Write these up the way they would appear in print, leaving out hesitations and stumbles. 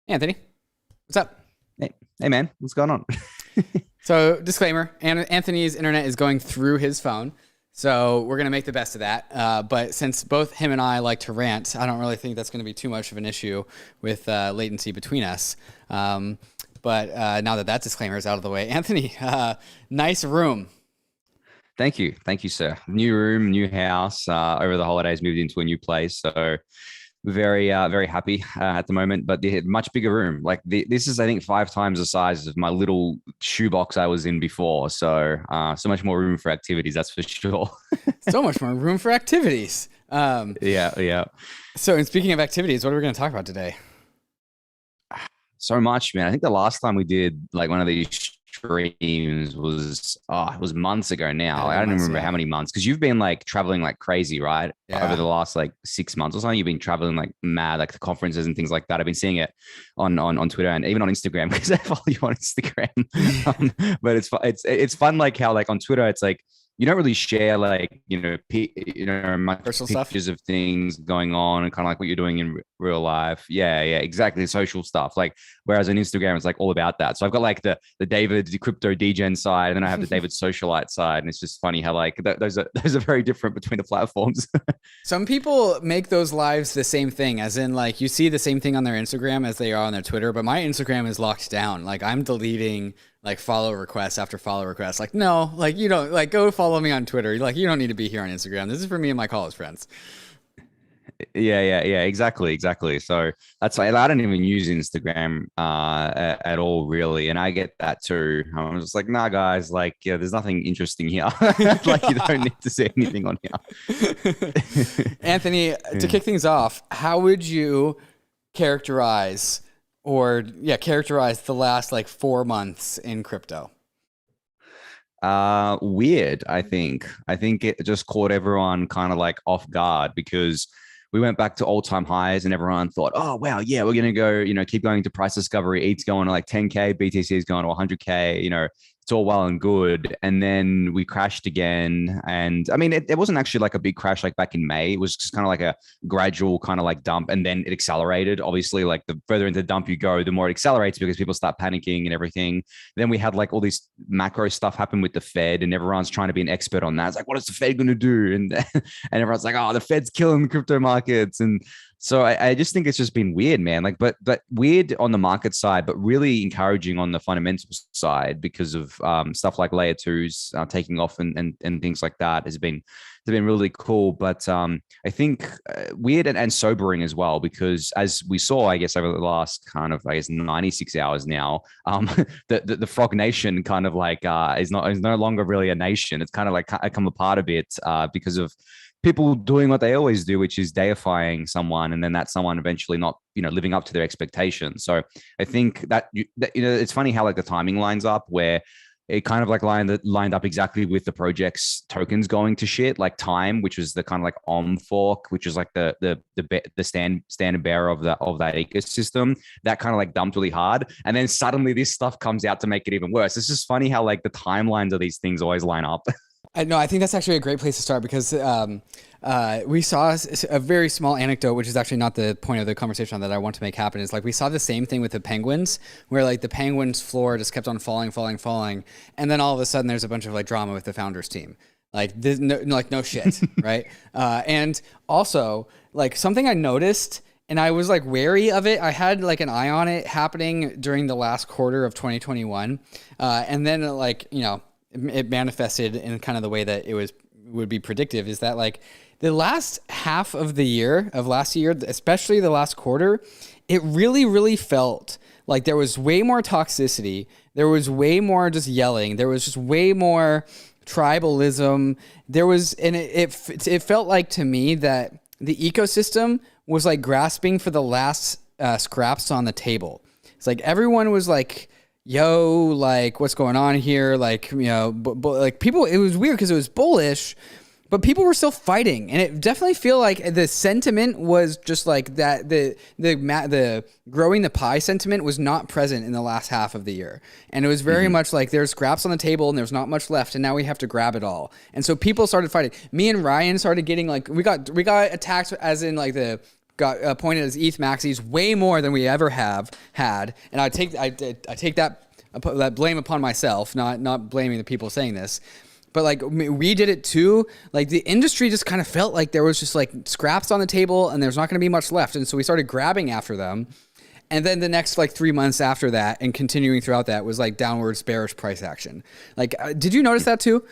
Anthony, what's up? Hey man, what's going on? So, disclaimer, Anthony's internet is going through his phone, so we're going to make the best of that. But since both him and I like to rant, I don't really think that's going to be too much of an issue with latency between us. But now that disclaimer is out of the way, Anthony, nice room. Thank you, sir. New room, new house. Over the holidays, moved into a new place, so very happy at the moment. But the much bigger room. Like this is, I think, 5 times the size of my little shoebox I was in before. So so much more room for activities. That's for sure. So much more room for activities. Yeah. So, and speaking of activities, what are we going to talk about today? So much, man. I think the last time we did like one of these streams was it was months ago now. I don't even remember how many months, because you've been like traveling like crazy, right? Yeah. Over the last like 6 months or something. You've been traveling like mad, like the conferences and things like that. I've been seeing it on Twitter and even on Instagram, because I follow you on Instagram. But it's fun, like how like on Twitter it's like you don't really share like much Personal pictures stuff of things going on and kind of like what you're doing in real life. Yeah, exactly. Social stuff. Like whereas on Instagram it's like all about that. So I've got like the David the crypto degen side, and then I have the David socialite side, and it's just funny how like those are very different between the platforms. Some people make those lives the same thing, as in like you see the same thing on their Instagram as they are on their Twitter, but my Instagram is locked down. Like I'm deleting like follow requests after follow requests. Like, no, like you don't, like go follow me on Twitter. Like you don't need to be here on Instagram. This is for me and my college friends. Yeah, exactly. So that's why I don't even use Instagram at all, really. And I get that too. I'm just like, nah, guys, like, yeah, there's nothing interesting here. Like, you don't need to say anything on here. Anthony, to kick things off, how would you characterize the last like 4 months in crypto? Weird, I think. It just caught everyone kind of like off guard, because we went back to all-time highs and everyone thought, oh, wow, yeah, we're going to go, keep going to price discovery. ETH's going to like 10K, BTC is going to 100K, it's all well and good. And then we crashed again. And I mean, it wasn't actually like a big crash like back in May. It was just kind of like a gradual kind of like dump. And then it accelerated. Obviously, like the further into the dump you go, the more it accelerates, because people start panicking and everything. Then we had like all this macro stuff happen with the Fed, and everyone's trying to be an expert on that. It's like, what is the Fed going to do? And everyone's like, oh, the Fed's killing the crypto markets. And so I just think it's just been weird, man. Like, but weird on the market side, but really encouraging on the fundamental side, because of stuff like layer twos taking off and things like that has been really cool. But I think weird and sobering as well, because as we saw, I guess over the last kind of 96 hours now, the Frog Nation kind of like is no longer really a nation. It's kind of like come apart a bit because of people doing what they always do, which is deifying someone, and then that someone eventually not, living up to their expectations. So I think that it's funny how like the timing lines up, where it kind of like lined up exactly with the project's tokens going to shit, like Time, which was the kind of like fork, which is like the standard bearer of that ecosystem, that kind of like dumped really hard, and then suddenly this stuff comes out to make it even worse. It's just funny how like the timelines of these things always line up. I think that's actually a great place to start, because we saw a very small anecdote, which is actually not the point of the conversation that I want to make happen. Is like we saw the same thing with the Penguins, where like the Penguins floor just kept on falling, and then all of a sudden there's a bunch of like drama with the founders team. Like this, no shit, right? And also like something I noticed, and I was like wary of it. I had like an eye on it happening during the last quarter of 2021, and then like it manifested in kind of the way that would be predictive, is that like the last half of the year of last year, especially the last quarter, it really, really felt like there was way more toxicity. There was way more just yelling. There was just way more tribalism. It felt like to me that the ecosystem was like grasping for the last scraps on the table. It's like everyone was like, yo, like what's going on here? Like, like people, it was weird because it was bullish, but people were still fighting. And it definitely feel like the sentiment was just like that. The growing the pie sentiment was not present in the last half of the year. And it was very much like there's scraps on the table and there's not much left. And now we have to grab it all. And so people started fighting. Me and Ryan started getting like, we got attacked as in like the got appointed as ETH maxis way more than we ever have had, and I take that blame upon myself, not blaming the people saying this. But like we did it too. Like the industry just kind of felt like there was just like scraps on the table and there's not going to be much left. And so we started grabbing after them. And then the next like 3 months after that and continuing throughout that was like downwards bearish price action. Like, did you notice that too?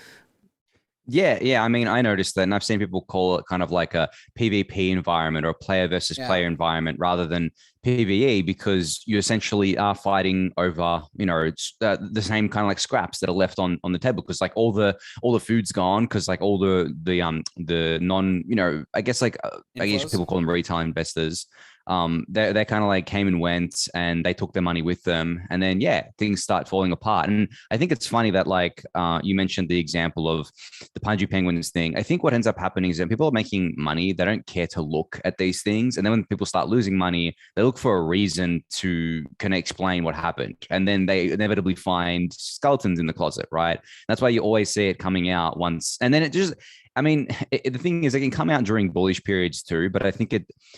Yeah. I mean, I noticed that, and I've seen people call it kind of like a PvP environment or a player versus player environment rather than PvE, because you essentially are fighting over, it's the same kind of like scraps that are left on the table, because like all the food's gone, because like all the non, I guess people call them retail investors. They kind of like came and went and they took their money with them, and then things start falling apart. And I think it's funny that like you mentioned the example of the Panju Penguins thing. I think what ends up happening is that people are making money, they don't care to look at these things, and then when people start losing money, they look for a reason to kind of explain what happened, and then they inevitably find skeletons in the closet, right? That's why you always see it coming out once, and then it just, I mean, the thing is, it can come out during bullish periods too, but I think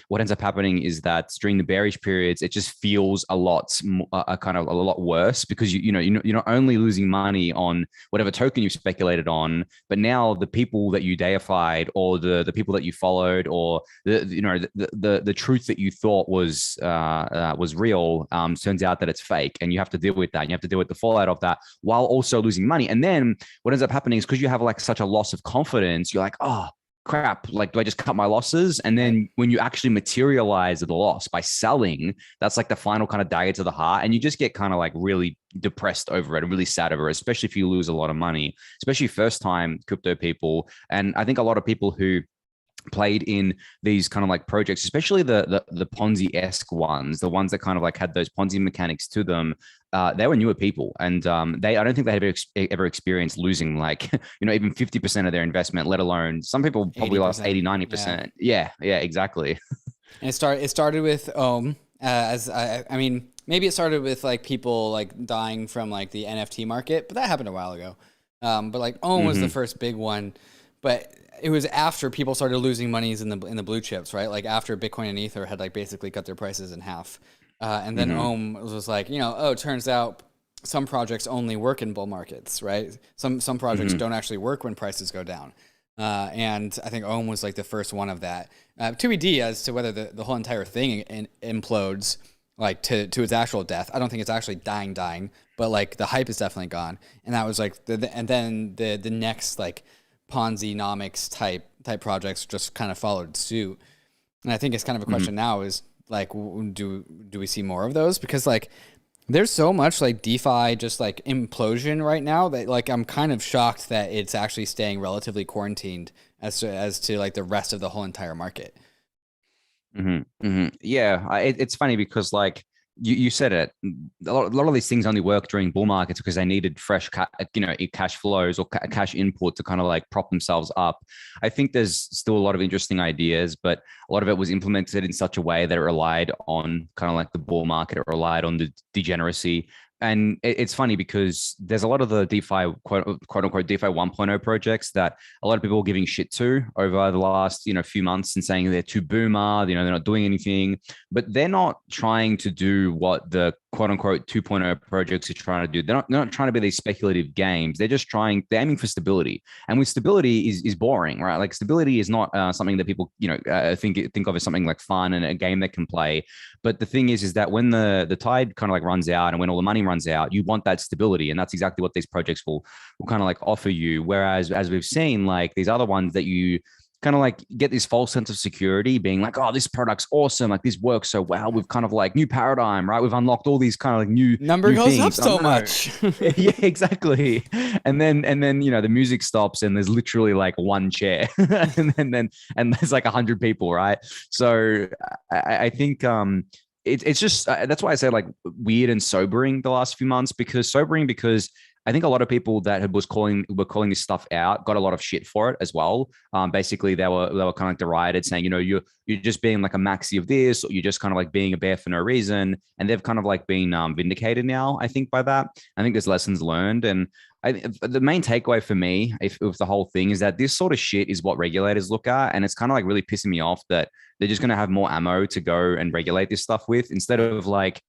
what ends up happening is that during the bearish periods, it just feels a lot worse, because you're not only losing money on whatever token you speculated on, but now the people that you deified, or the people that you followed, or the truth that you thought was real, turns out that it's fake, and you have to deal with that. You have to deal with the fallout of that while also losing money. And then what ends up happening is, because you have like such a loss of confidence, you're like, oh crap, like, do I just cut my losses? And then when you actually materialize the loss by selling, that's like the final kind of dagger to the heart, and you just get kind of like really depressed over it and really sad over it, especially if you lose a lot of money, especially first time crypto people. And I think a lot of people who played in these kind of like projects, especially the Ponzi-esque ones, the ones that kind of like had those Ponzi mechanics to them, they were newer people, and I don't think they had ever experienced losing like even 50% of their investment, let alone some people probably 80%. Lost 80-90%. Yeah, exactly. And it started with I mean, maybe it started with like people like dying from like the NFT market, but that happened a while ago. But like OM was the first big one, but it was after people started losing monies in the blue chips, right? Like after Bitcoin and Ether had like basically cut their prices in half. And then OM was like, it turns out some projects only work in bull markets, right? Some projects don't actually work when prices go down. And I think OM was like the first one of that. TBD as to whether the whole entire thing implodes like to its actual death. I don't think it's actually dying, but like the hype is definitely gone. And that was like and then the next like Ponzi-nomics type projects just kind of followed suit. And I think it's kind of a question now is like, do we see more of those? Because like there's so much like DeFi just like implosion right now that like I'm kind of shocked that it's actually staying relatively quarantined as to like the rest of the whole entire market. Yeah, it's funny because like you said it, a lot of these things only work during bull markets because they needed fresh cash flows or cash input to kind of like prop themselves up. I think there's still a lot of interesting ideas, but a lot of it was implemented in such a way that it relied on kind of like the bull market. It relied on the degeneracy. And it's funny because there's a lot of the DeFi, quote unquote, DeFi 1.0 projects that a lot of people are giving shit to over the last, few months and saying they're too boomer, they're not doing anything, but they're not trying to do what the quote unquote 2.0 projects are trying to do. They're not trying to be these speculative games. They're aiming for stability. And with stability is boring, right? Like stability is not something that people, think of as something like fun and a game that can play. But the thing is that when the tide kind of like runs out and when all the money runs out, you want that stability. And that's exactly what these projects will kind of like offer you. Whereas as we've seen, like these other ones that you kind of like get this false sense of security being like, oh, this product's awesome. Like this works so well. We've kind of like new paradigm, right? We've unlocked all these kind of like new goes things. up so much. Yeah, exactly. And then, the music stops and there's literally like one chair and there's like 100 people, right? So I think, it's just, that's why I say like weird and sobering the last few months, because I think a lot of people that were calling this stuff out got a lot of shit for it as well. Basically, they were kind of like derided, saying, you're just being like a maxi of this, or you're just kind of like being a bear for no reason. And they've kind of like been vindicated now, I think, by that. I think there's lessons learned. And the main takeaway for me, if the whole thing is that this sort of shit is what regulators look at, and it's kind of like really pissing me off that they're just going to have more ammo to go and regulate this stuff with instead of like,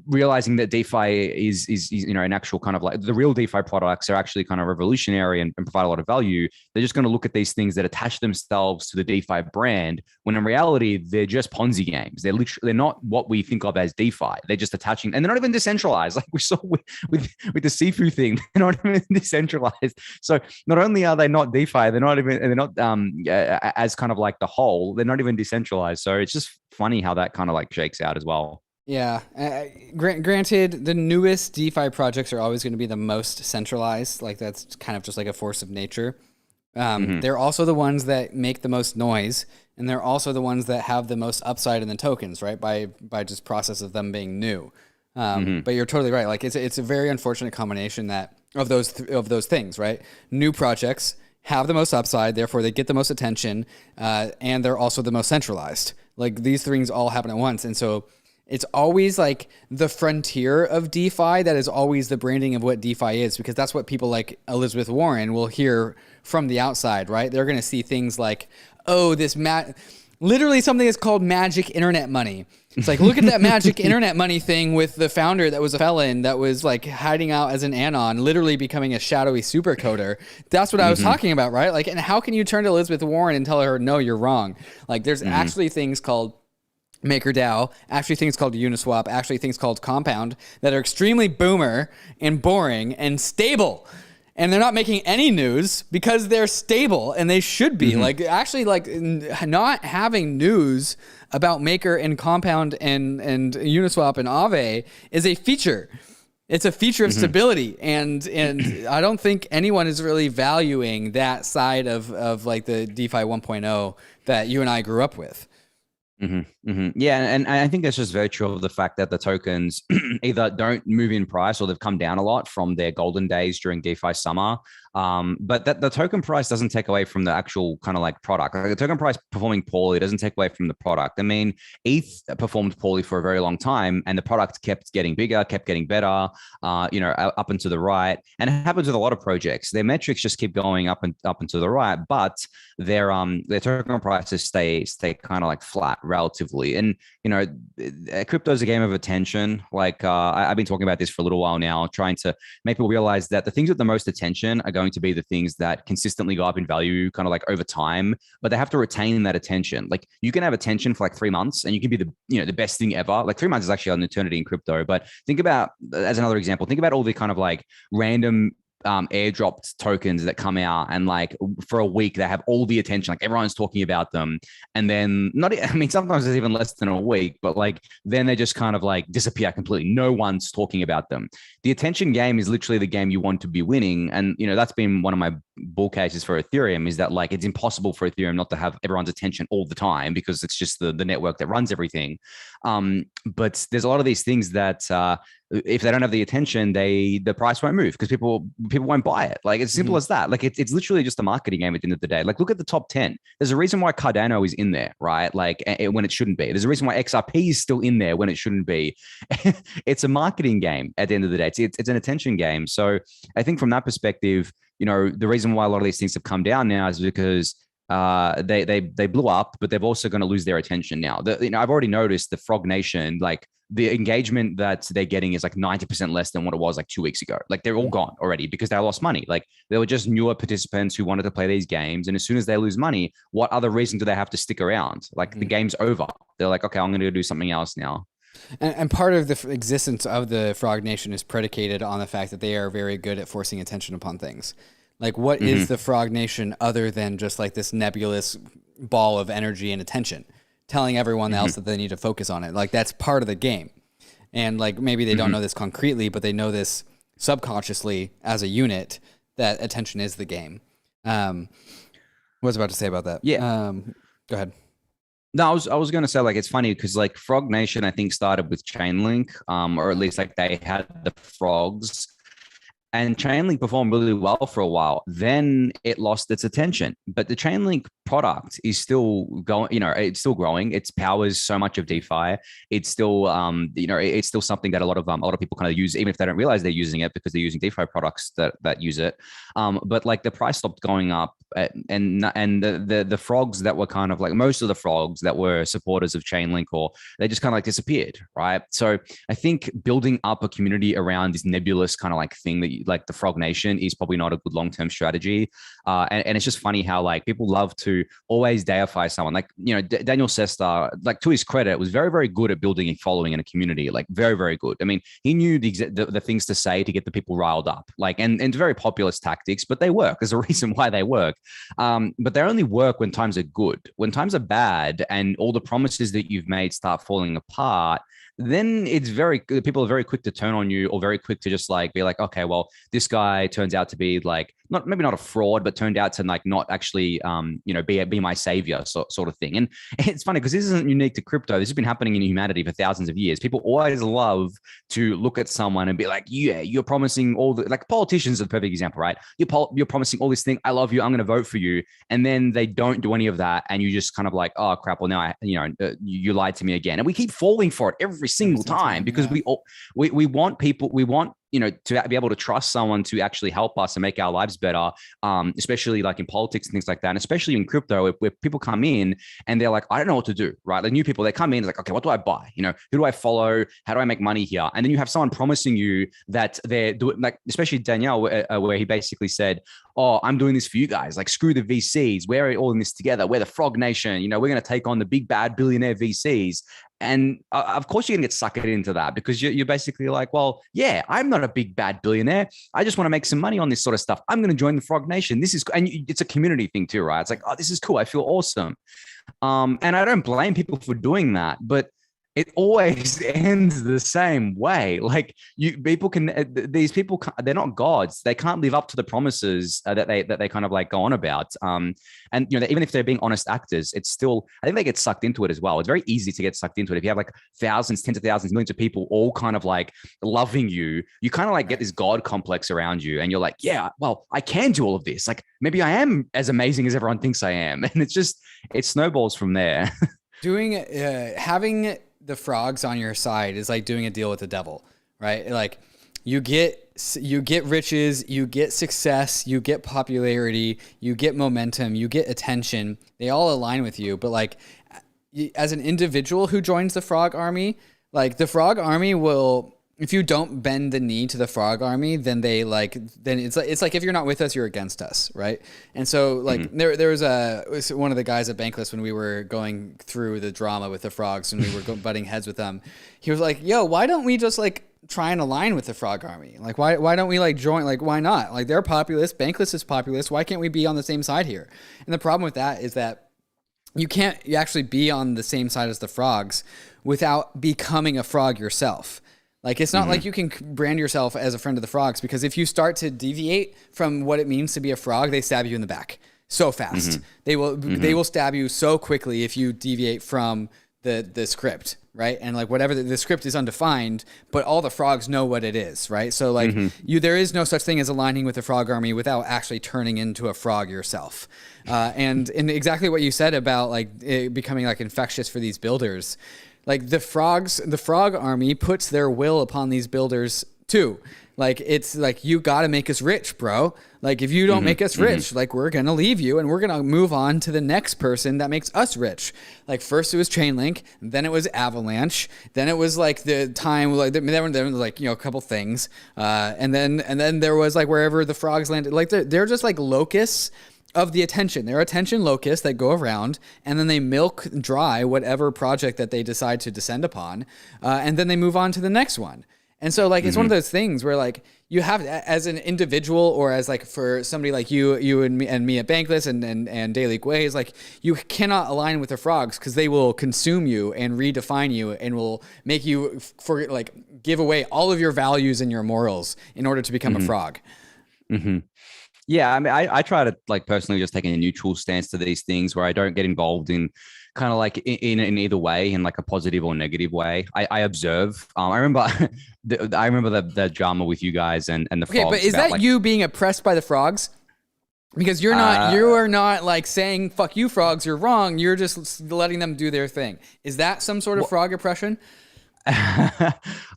realizing that DeFi is an actual kind of like the real DeFi products are actually kind of revolutionary and provide a lot of value. They're just going to look at these things that attach themselves to the DeFi brand when in reality they're just Ponzi games. They're not what we think of as DeFi. They're just attaching, and they're not even decentralized. Like we saw with the Sifu thing, they're not even decentralized. So not only are they not DeFi, they're not as kind of like the whole. They're not even decentralized. So it's just funny how that kind of like shakes out as well. Yeah. Granted, the newest DeFi projects are always going to be the most centralized. Like that's kind of just like a force of nature. They're also the ones that make the most noise, and they're also the ones that have the most upside in the tokens, right? By just process of them being new. But you're totally right. Like it's a very unfortunate combination that of those things, right? New projects have the most upside, therefore they get the most attention, and they're also the most centralized. Like these things all happen at once, and so it's always like the frontier of DeFi that is always the branding of what DeFi is, because that's what people like Elizabeth Warren will hear from the outside, right? They're going to see things like, oh, literally something is called magic internet money. It's like, look at that magic internet money thing with the founder that was a felon that was like hiding out as an anon, literally becoming a shadowy supercoder. That's what I was talking about, right? Like, and how can you turn to Elizabeth Warren and tell her, no, you're wrong? Like there's actually things called MakerDAO, actually things called Uniswap, actually things called Compound that are extremely boomer and boring and stable. And they're not making any news because they're stable, and they should be. Like actually like not having news about Maker and Compound and Uniswap and AAVE is a feature. It's a feature of stability. And I don't think anyone is really valuing that side of like the DeFi 1.0 that you and I grew up with. Yeah, and I think that's just very true of the fact that the tokens either don't move in price or they've come down a lot from their golden days during DeFi summer. But that the token price doesn't take away from the actual kind of like product. Like the token price performing poorly doesn't take away from the product. I mean, ETH performed poorly for a very long time, and the product kept getting bigger, kept getting better, up and to the right. And it happens with a lot of projects. Their metrics just keep going up and to the right, but their token prices stay kind of like flat relatively. And crypto is a game of attention. Like I've been talking about this for a little while now, trying to make people realize that the things with the most attention are going to be the things that consistently go up in value kind of like over time, but they have to retain that attention. Like you can have attention for like 3 months and you can be the best thing ever. Like 3 months is actually an eternity in crypto, but think about, as another example, think about all the kind of like random airdropped tokens that come out, and like for a week they have all the attention, like everyone's talking about them, and then sometimes it's even less than a week, but like then they just kind of like disappear completely. No one's talking about them. The attention game is literally the game you want to be winning, and that's been one of my bull cases for Ethereum, is that like it's impossible for Ethereum not to have everyone's attention all the time because it's just the network that runs everything. But there's a lot of these things that if they don't have the attention, the price won't move because people won't buy it. Like it's simple as that. Like it's literally just a marketing game at the end of the day. Like look at the top 10. There's a reason why Cardano is in there, right? Like when it shouldn't be. There's a reason why XRP is still in there when it shouldn't be. It's a marketing game at the end of the day. It's an attention game. So I think from that perspective, the reason why a lot of these things have come down now is because they blew up, but they're also going to lose their attention now. I've already noticed the Frog Nation, like the engagement that they're getting is like 90% less than what it was like 2 weeks ago. Like they're all gone already because they lost money. Like they were just newer participants who wanted to play these games. And as soon as they lose money, what other reason do they have to stick around? Like the game's over. They're like, okay, I'm going to do something else now. And part of the existence of the Frog Nation is predicated on the fact that they are very good at forcing attention upon things. Like what is the Frog Nation other than just like this nebulous ball of energy and attention, telling everyone else that they need to focus on it? Like that's part of the game. And like maybe they don't know this concretely, but they know this subconsciously as a unit that attention is the game. What was I about to say about that? Yeah. Go ahead. No, I was going to say, like, it's funny because like Frog Nation, I think started with Chainlink, or at least like they had the frogs. And Chainlink performed really well for a while. Then it lost its attention. But the Chainlink product is still going, it's still growing. It powers so much of DeFi. It's still, it's still something that a lot of people kind of use, even if they don't realize they're using it because they're using DeFi products that use it. But like the price stopped going up, and the frogs that were kind of like, most of the frogs that were supporters of Chainlink, or they just kind of like disappeared, right? So I think building up a community around this nebulous kind of like thing that like the Frog Nation is probably not a good long-term strategy. And it's just funny how like people love to always deify someone. Like, Daniel Sester, like to his credit, was very, very good at building a following in a community, like very, very good. I mean, he knew the things to say to get the people riled up, like, and very populist tactics, but they work. There's a reason why they work. But they only work when times are good. When times are bad and all the promises that you've made start falling apart, then people are very quick to turn on you, or very quick to just like be like, okay, well, this guy turns out to be like maybe not a fraud, but turned out to like not actually be my savior, sort of thing. And it's funny because this isn't unique to crypto. This has been happening in humanity for thousands of years. People always love to look at someone and be like, yeah, you're promising all the, like, politicians are the perfect example, right? You're promising all this thing. I love you. I'm going to vote for you. And then they don't do any of that. And you just kind of like, oh crap. Well, now you lied to me again. And we keep falling for it every single time because we want people, to be able to trust someone to actually help us and make our lives better, especially like in politics and things like that, and especially in crypto, where people come in and they're like, I don't know what to do, right? The new people, they come in, it's like, okay, what do I buy? Who do I follow? How do I make money here? And then you have someone promising you that they're doing, like, especially Danielle, where he basically said, oh, I'm doing this for you guys. Like, screw the VCs. We're all in this together. We're the Frog Nation. We're going to take on the big bad billionaire VCs. And of course, you're going to get suckered into that because you're basically like, well, yeah, I'm not a big bad billionaire. I just want to make some money on this sort of stuff. I'm going to join the Frog Nation. And it's a community thing too, right? It's like, oh, this is cool. I feel awesome. And I don't blame people for doing that, but it always ends the same way. Like, these people, they're not gods. They can't live up to the promises that they kind of like go on about. And even if they're being honest actors, it's still, I think they get sucked into it as well. It's very easy to get sucked into it. If you have like thousands, tens of thousands, millions of people all kind of like loving you, you kind of like get this God complex around you, and you're like, yeah, well, I can do all of this. Like, maybe I am as amazing as everyone thinks I am, and it snowballs from there. Having the frogs on your side is like doing a deal with the devil, right? Like, you get riches, you get success, you get popularity, you get momentum, you get attention. They all align with you. But like, as an individual who joins the frog army, like, the frog army will, if you don't bend the knee to the frog army, then it's like if you're not with us, you're against us, right? And so like there was one of the guys at Bankless when we were going through the drama with the frogs and we were butting heads with them. He was like, "Yo, why don't we just like try and align with the frog army? Like, why don't we like join? Like, why not? Like, they're populist, Bankless is populist. Why can't we be on the same side here?" And the problem with that is that you can't actually be on the same side as the frogs without becoming a frog yourself. Like, it's not like you can brand yourself as a friend of the frogs, because if you start to deviate from what it means to be a frog, they stab you in the back so fast. They will stab you so quickly if you deviate from the script, right? And like, whatever the script is undefined, but all the frogs know what it is, right? So like, there is no such thing as aligning with the frog army without actually turning into a frog yourself. And exactly what you said about like it becoming like infectious for these builders. Like, the frog army puts their will upon these builders too. Like, it's like, you got to make us rich, bro. Like, if you don't make us rich, like, we're going to leave you and we're going to move on to the next person that makes us rich. Like, first it was Chainlink, then it was Avalanche, then it was like the time, like, there were like, a couple things. And then there was like wherever the frogs landed. Like, they're just like locusts of the attention. They're attention locusts that go around, and then they milk dry whatever project that they decide to descend upon, and then they move on to the next one. And so like, it's one of those things where like, you have, as an individual, or as like for somebody like you and me at Bankless and Daily Gwei, is like, you cannot align with the frogs because they will consume you and redefine you and will make you give away all of your values and your morals in order to become a frog. Yeah, I mean, I try to like personally just take a neutral stance to these things where I don't get involved in kind of like in either way, in like a positive or negative way. I observe. I remember the drama with you guys and the Okay, but frogs is about that like you being oppressed by the frogs? Because you are not like saying "fuck you, frogs." You're wrong. You're just letting them do their thing. Is that some sort of frog oppression?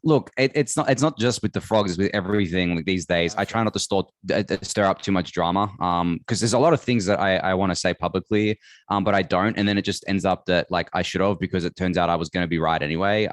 Look, it's not just with the frogs, it's with everything like these days. I try not to stir up too much drama, because there's a lot of things that I want to say publicly, but I don't, and then it just ends up that like I should have, because it turns out I was going to be right anyway.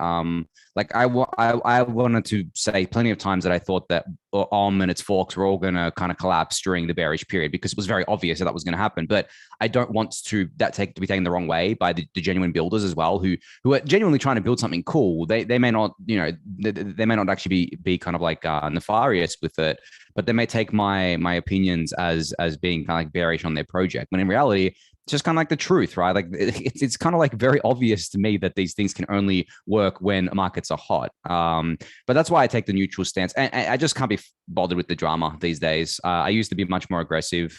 Like I wanted to say plenty of times that I thought that and its forks were all going to kind of collapse during the bearish period, because it was very obvious that was going to happen. But I don't want to be taken the wrong way by the genuine builders as well, who are genuinely trying to build something cool. They may not, they may not actually be kind of like nefarious with it, but they may take my opinions as being kind of like bearish on their project, when in reality it's just kind of like the truth, right? Like it's kind of like very obvious to me that these things can only work when markets are hot. But that's why I take the neutral stance, and I just can't be bothered with the drama these days. I used to be much more aggressive.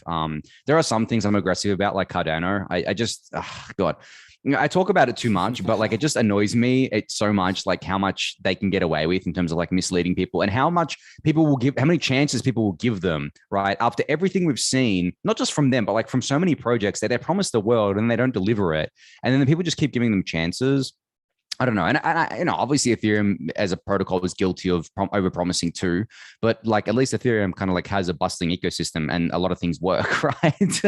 There are some things I'm aggressive about, like Cardano. I just, God, I talk about it too much, but like it just annoys me. It's so much like how much they can get away with in terms of like misleading people, and how many chances people will give them, right? After everything we've seen, not just from them, but like from so many projects that they promise the world and they don't deliver it. And then the people just keep giving them chances. I don't know. And I, obviously Ethereum as a protocol is guilty of over-promising too, but like at least Ethereum kind of like has a bustling ecosystem and a lot of things work, right?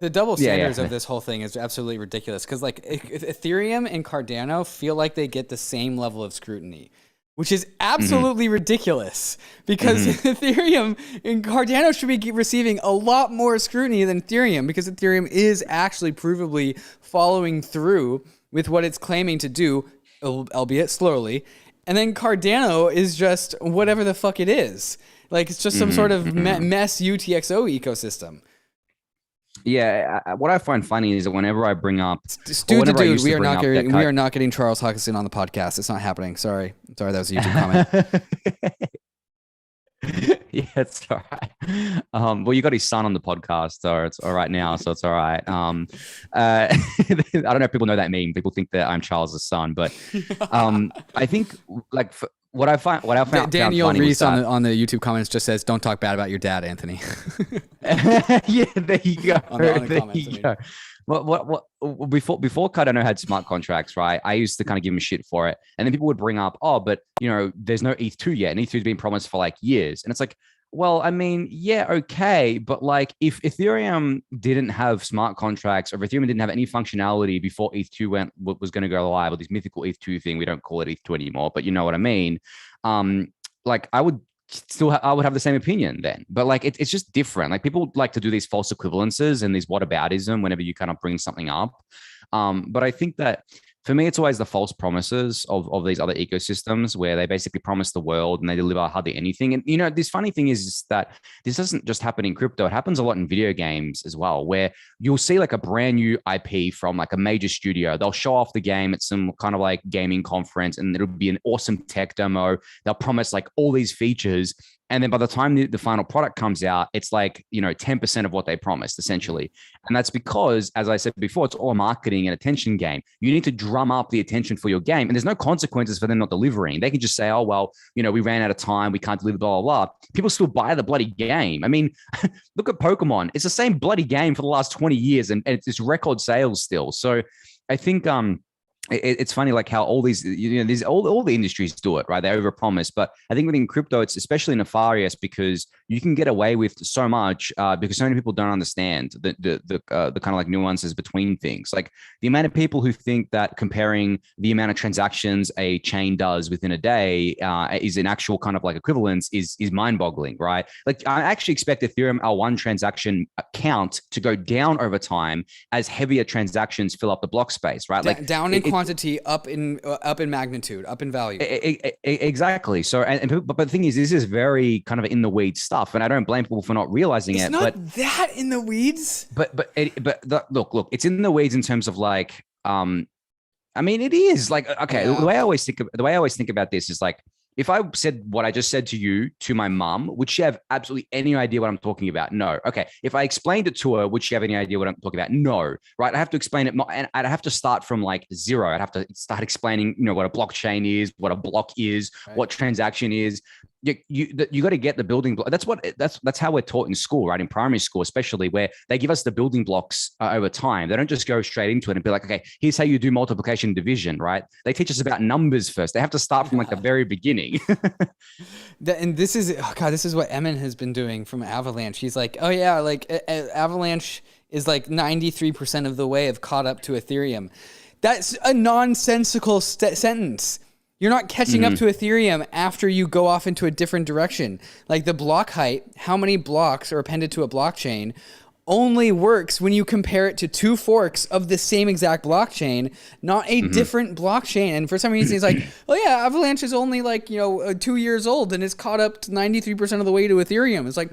The double standards of this whole thing is absolutely ridiculous, because like Ethereum and Cardano feel like they get the same level of scrutiny, which is absolutely ridiculous, because Ethereum and Cardano should be receiving a lot more scrutiny than Ethereum, because Ethereum is actually provably following through with what it's claiming to do, albeit slowly. And then Cardano is just whatever the fuck it is. Like it's just some sort of mess UTXO ecosystem. Yeah, what I find funny is that whenever I bring up, dude, we are not getting Charles Hawkinson on the podcast. It's not happening. Sorry, that was a YouTube comment. Yeah, it's all right. Well, you got his son on the podcast, so it's all right now. So it's all right. I don't know if people know that meme. People think that I'm Charles' son, but I think like what I found Daniel funny Reese on the YouTube comments just says, "Don't talk bad about your dad, Anthony." Yeah, there you go. There you go. What before Cardano had smart contracts, right? I used to kind of give him shit for it, and then people would bring up, "Oh, but there's no ETH2 yet, and ETH2 has been promised for like years," and it's like, well, I mean, yeah, okay, but like if Ethereum didn't have smart contracts, or if Ethereum didn't have any functionality before ETH2 was going to go live, or this mythical ETH2 thing, we don't call it ETH2 anymore, but you know what I mean? Like I would have the same opinion then, but like it's just different. Like people like to do these false equivalences and these whataboutism whenever you kind of bring something up. But I think that for me, it's always the false promises of these other ecosystems where they basically promise the world and they deliver hardly anything. And, this funny thing is that this doesn't just happen in crypto. It happens a lot in video games as well, where you'll see like a brand new IP from like a major studio. They'll show off the game at some kind of like gaming conference, and it'll be an awesome tech demo. They'll promise like all these features. And then by the time the final product comes out, it's like, 10% of what they promised, essentially. And that's because, as I said before, it's all a marketing and attention game. You need to drum up the attention for your game. And there's no consequences for them not delivering. They can just say, oh, well, we ran out of time. We can't deliver, blah, blah, blah. People still buy the bloody game. I mean, look at Pokemon. It's the same bloody game for the last 20 years, and it's record sales still. So I think it's funny, like how all these, these all the industries do it, right? They overpromise, but I think within crypto, it's especially nefarious because you can get away with so much because so many people don't understand the kind of like nuances between things. Like the amount of people who think that comparing the amount of transactions a chain does within a day is an actual kind of like equivalence is mind-boggling, right? Like I actually expect Ethereum L1 transaction count to go down over time as heavier transactions fill up the block space, right? Like down in quantity, up in magnitude, up in value. Exactly. So, but the thing is, this is very kind of in the weeds stuff, and I don't blame people for not realizing it. It's not that in the weeds. But look, it's in the weeds in terms of like, I mean, it is like, okay. Yeah. The way I always think about this is like, if I said what I just said to you to my mum, would she have absolutely any idea what I'm talking about? No. Okay. If I explained it to her, would she have any idea what I'm talking about? No. Right. I have to explain it, and I'd have to start from like zero. I'd have to start explaining, what a blockchain is, what a block is, what transaction is. You got to get the building block. That's how we're taught in school, right? In primary school, especially, where they give us the building blocks over time. They don't just go straight into it and be like, okay, here's how you do multiplication and division, right? They teach us about numbers first. They have to start from like the very beginning. And this is what Emin has been doing from Avalanche. He's like, oh yeah, like Avalanche is like 93% of the way of caught up to Ethereum. That's a nonsensical sentence. You're not catching up to Ethereum after you go off into a different direction. Like the block height, how many blocks are appended to a blockchain, only works when you compare it to two forks of the same exact blockchain, not a different blockchain. And for some reason, he's like, oh yeah, Avalanche is only like, 2 years old and it's caught up to 93% of the way to Ethereum. It's like,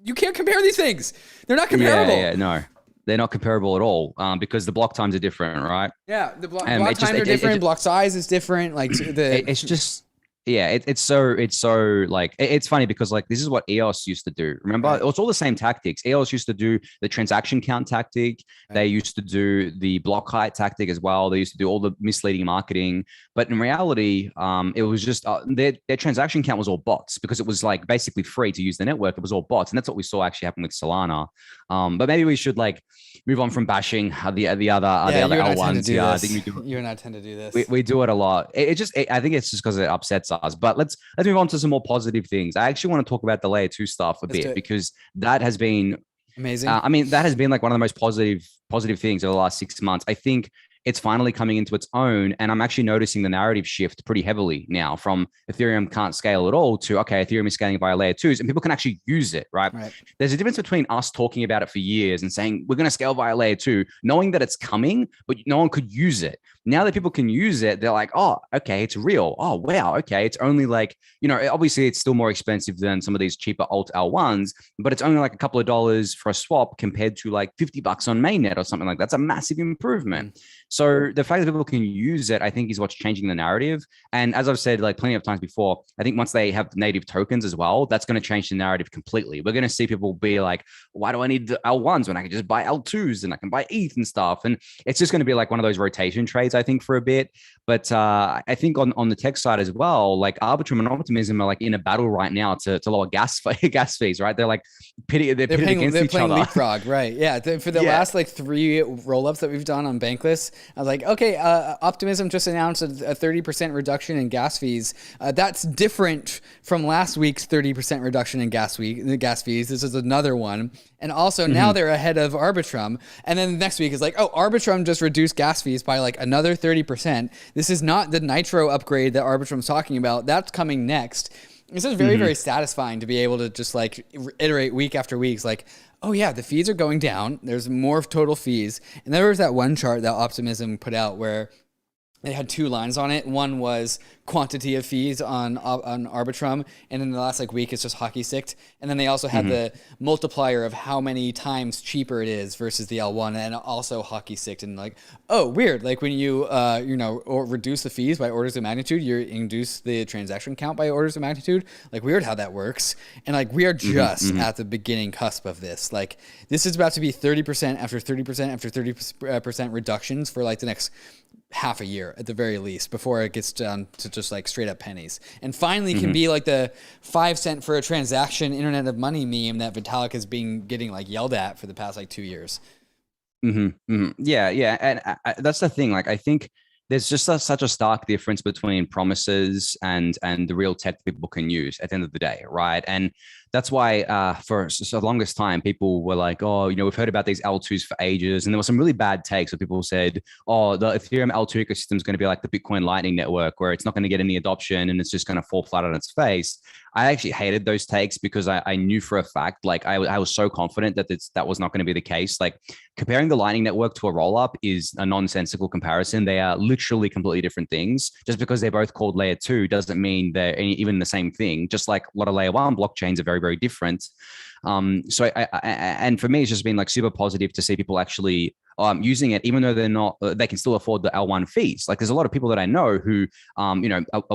you can't compare these things. They're not comparable. Yeah, no. They're not comparable at all, because the block times are different, right? Yeah, the block times are different. Block size is different. Like it's just, yeah, it's so like, it's funny because like this is what EOS used to do. Remember, it's all the same tactics. EOS used to do the transaction count tactic. They used to do the block height tactic as well. They used to do all the misleading marketing. But in reality, it was just their transaction count was all bots, because it was like basically free to use the network. It was all bots, and that's what we saw actually happen with Solana. But maybe we should like move on from bashing the other L1s. Yeah, I think you and I tend to do this. We do it a lot. I think it's just because it upsets us. But let's move on to some more positive things. I actually want to talk about the layer 2 stuff a bit, because that has been amazing. That has been like one of the most positive things over the last 6 months. I think it's finally coming into its own, and I'm actually noticing the narrative shift pretty heavily now from Ethereum can't scale at all to, okay, Ethereum is scaling via layer 2s, and people can actually use it, right? There's a difference between us talking about it for years and saying we're going to scale via layer 2, knowing that it's coming, but no one could use it. Now that people can use it, they're like, oh, okay, it's real. Oh, wow. Okay. It's only like, obviously it's still more expensive than some of these cheaper alt L1s, but it's only like a couple of dollars for a swap compared to like $50 on mainnet or something like that. That's a massive improvement. So the fact that people can use it, I think, is what's changing the narrative. And as I've said like plenty of times before, I think once they have native tokens as well, that's going to change the narrative completely. We're going to see people be like, why do I need the L1s when I can just buy L2s and I can buy ETH and stuff? And it's just going to be like one of those rotation trades, I think, for a bit. But I think on the tech side as well, like Arbitrum and Optimism are like in a battle right now to lower gas fees, right? They're like pitted against each other. Leapfrog, right? Yeah. For the last like 3 roll-ups that we've done on Bankless, I was like, okay, Optimism just announced a 30% reduction in gas fees. That's different from last week's 30% reduction in gas fees. This is another one. And also now they're ahead of Arbitrum. And then the next week is like, oh, Arbitrum just reduced gas fees by like another 30%. This is not the Nitro upgrade that Arbitrum's talking about. That's coming next. This is very, very satisfying to be able to just like iterate week after week. It's like, oh yeah, the fees are going down. There's more total fees. And there was that one chart that Optimism put out where they had 2 lines on it. One was quantity of fees on Arbitrum, and in the last like week it's just hockey sticked. And then they also had the multiplier of how many times cheaper it is versus the L1, and also hockey sticked. And like, oh, weird. Like when you or reduce the fees by orders of magnitude, you induce the transaction count by orders of magnitude. Like weird how that works. And like we are just at the beginning cusp of this. Like this is about to be 30% after 30% after 30% reductions for like the next half a year at the very least before it gets down to just like straight up pennies, and finally can be like the 5 cent for a transaction internet of money meme that Vitalik has been getting like yelled at for the past like 2 years. Yeah. And that's the thing. Like, I think there's just such a stark difference between promises and the real tech people can use at the end of the day, right? And that's why for the longest time, people were like, oh, we've heard about these L2s for ages. And there were some really bad takes where people said, oh, the Ethereum L2 ecosystem is going to be like the Bitcoin Lightning Network, where it's not going to get any adoption and it's just going to fall flat on its face. I actually hated those takes because I knew for a fact, like I was so confident that that was not going to be the case. Like comparing the Lightning Network to a rollup is a nonsensical comparison. They are literally completely different things. Just because they're both called layer 2 doesn't mean they're even the same thing. Just like a lot of layer 1 blockchains are very, very different. So and for me, it's just been like super positive to see people actually using it, even though they're not, they can still afford the L1 fees. Like there's a lot of people that I know who, are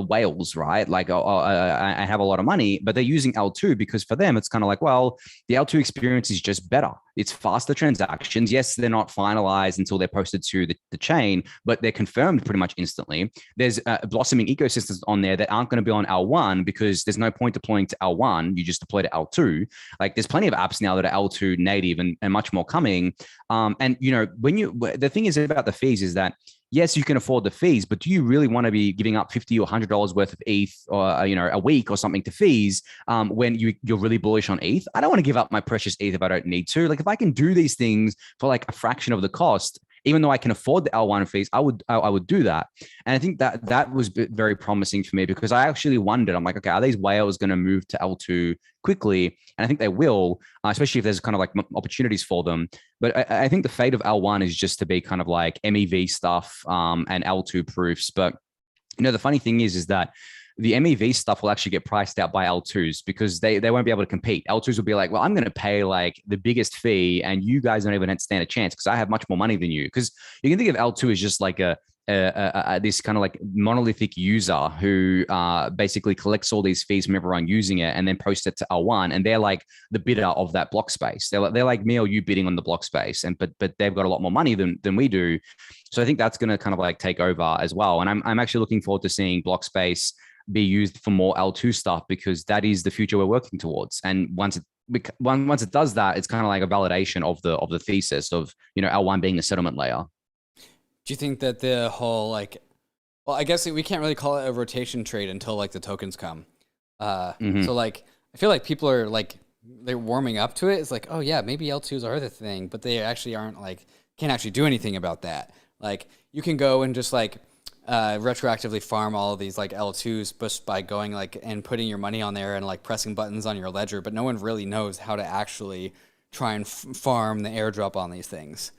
whales, right? Like I have a lot of money, but they're using L2 because for them, it's kind of like, well, the L2 experience is just better. It's faster transactions. Yes, they're not finalized until they're posted to the chain, but they're confirmed pretty much instantly. There's blossoming ecosystems on there that aren't going to be on L1 because there's no point deploying to L1. You just deploy to L2. Like there's plenty of apps now that are L2 native and much more coming. And the thing is about the fees is that yes, you can afford the fees, but do you really want to be giving up $50 or $100 worth of ETH or a week or something to fees when you're really bullish on ETH? I don't want to give up my precious ETH if I don't need to. Like if I can do these things for like a fraction of the cost, even though I can afford the L1 fees, I would do that. And I think that was very promising for me because I actually wondered, I'm like, okay, are these whales going to move to L2 quickly? And I think they will, especially if there's kind of like opportunities for them. But I think the fate of L1 is just to be kind of like MEV stuff and L2 proofs. But the funny thing is that the MEV stuff will actually get priced out by L2s because they won't be able to compete. L2s will be like, well, I'm going to pay like the biggest fee and you guys don't even stand a chance because I have much more money than you. Because you can think of L2 as just like this kind of like monolithic user who basically collects all these fees from everyone using it and then posts it to L1, and they're like the bidder of that block space. They're like me or you bidding on the block space, and but they've got a lot more money than we do. So I think that's going to kind of like take over as well. And I'm actually looking forward to seeing block space be used for more L2 stuff because that is the future we're working towards. And once it does that, it's kind of like a validation of the thesis of L1 being the settlement layer. Do you think that the whole well, I guess we can't really call it a rotation trade until like the tokens come. So like I feel like people are like they're warming up to it. It's like, oh yeah, maybe L2s are the thing, but they actually aren't can't actually do anything about that. Like you can go and just retroactively farm all of these L2s just by going and putting your money on there and pressing buttons on your ledger, but no one really knows how to actually try and farm the airdrop on these things.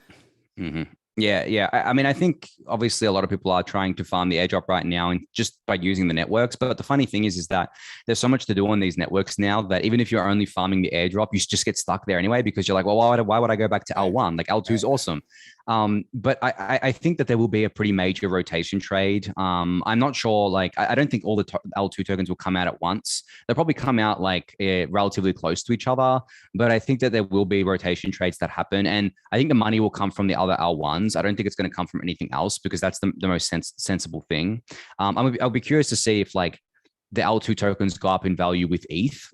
Mm-hmm. Yeah. I mean, I think obviously a lot of people are trying to farm the airdrop right now and just by using the networks. But the funny thing is that there's so much to do on these networks now that even if you're only farming the airdrop, you just get stuck there anyway because you're like, well, why would I go back to L1? Like L2 is awesome. But I think that there will be a pretty major rotation trade. I'm not sure, I don't think all the L2 tokens will come out at once. They'll probably come out relatively close to each other, but I think that there will be rotation trades that happen. And I think the money will come from the other L1s. I don't think it's going to come from anything else because that's the most sensible thing. I'll be curious to see if the L2 tokens go up in value with ETH.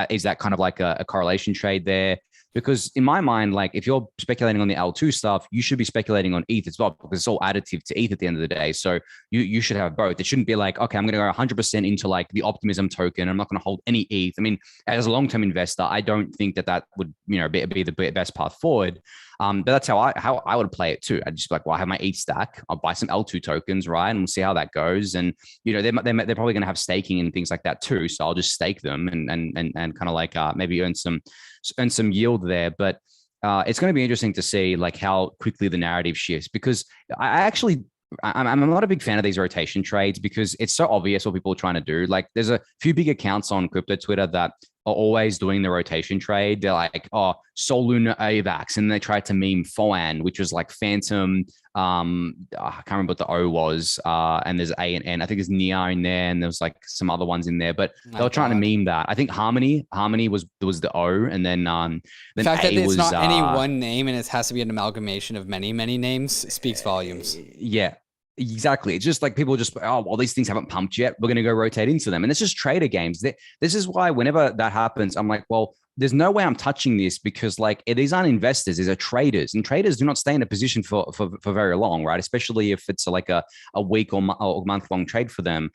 Is that kind of like a correlation trade there? Because in my mind, if you're speculating on the L2 stuff, you should be speculating on ETH as well because it's all additive to ETH at the end of the day. So you should have both. It shouldn't be okay, I'm going to go 100% into the optimism token. I'm not going to hold any ETH. I mean, as a long-term investor, I don't think that would be the best path forward. But that's how I would play it too. I'd just be like, well, I have my ETH stack. I'll buy some L2 tokens, right? And we'll see how that goes. And, they're probably going to have staking and things like that too. So I'll just stake them and kind of maybe earn some yield there. But it's going to be interesting to see how quickly the narrative shifts because I'm not a big fan of these rotation trades because it's so obvious what people are trying to do. There's a few big accounts on crypto Twitter that are always doing the rotation trade. They're like, oh, Sol Luna AVAX. And they tried to meme FOAN, which was Phantom. I can't remember what the O was. And there's A and N. I think there's Nia in there. And there was some other ones in there. But they were trying to meme that. I think Harmony was the O. And then the fact that it's not any one name and it has to be an amalgamation of many, many names speaks volumes. Yeah. Exactly. It's just people just, oh, well, these things haven't pumped yet. We're going to go rotate into them. And it's just trader games. This is why whenever that happens, I'm like, well, there's no way I'm touching this because these aren't investors, these are traders. And traders do not stay in a position for very long, right? Especially if it's a week or month long trade for them.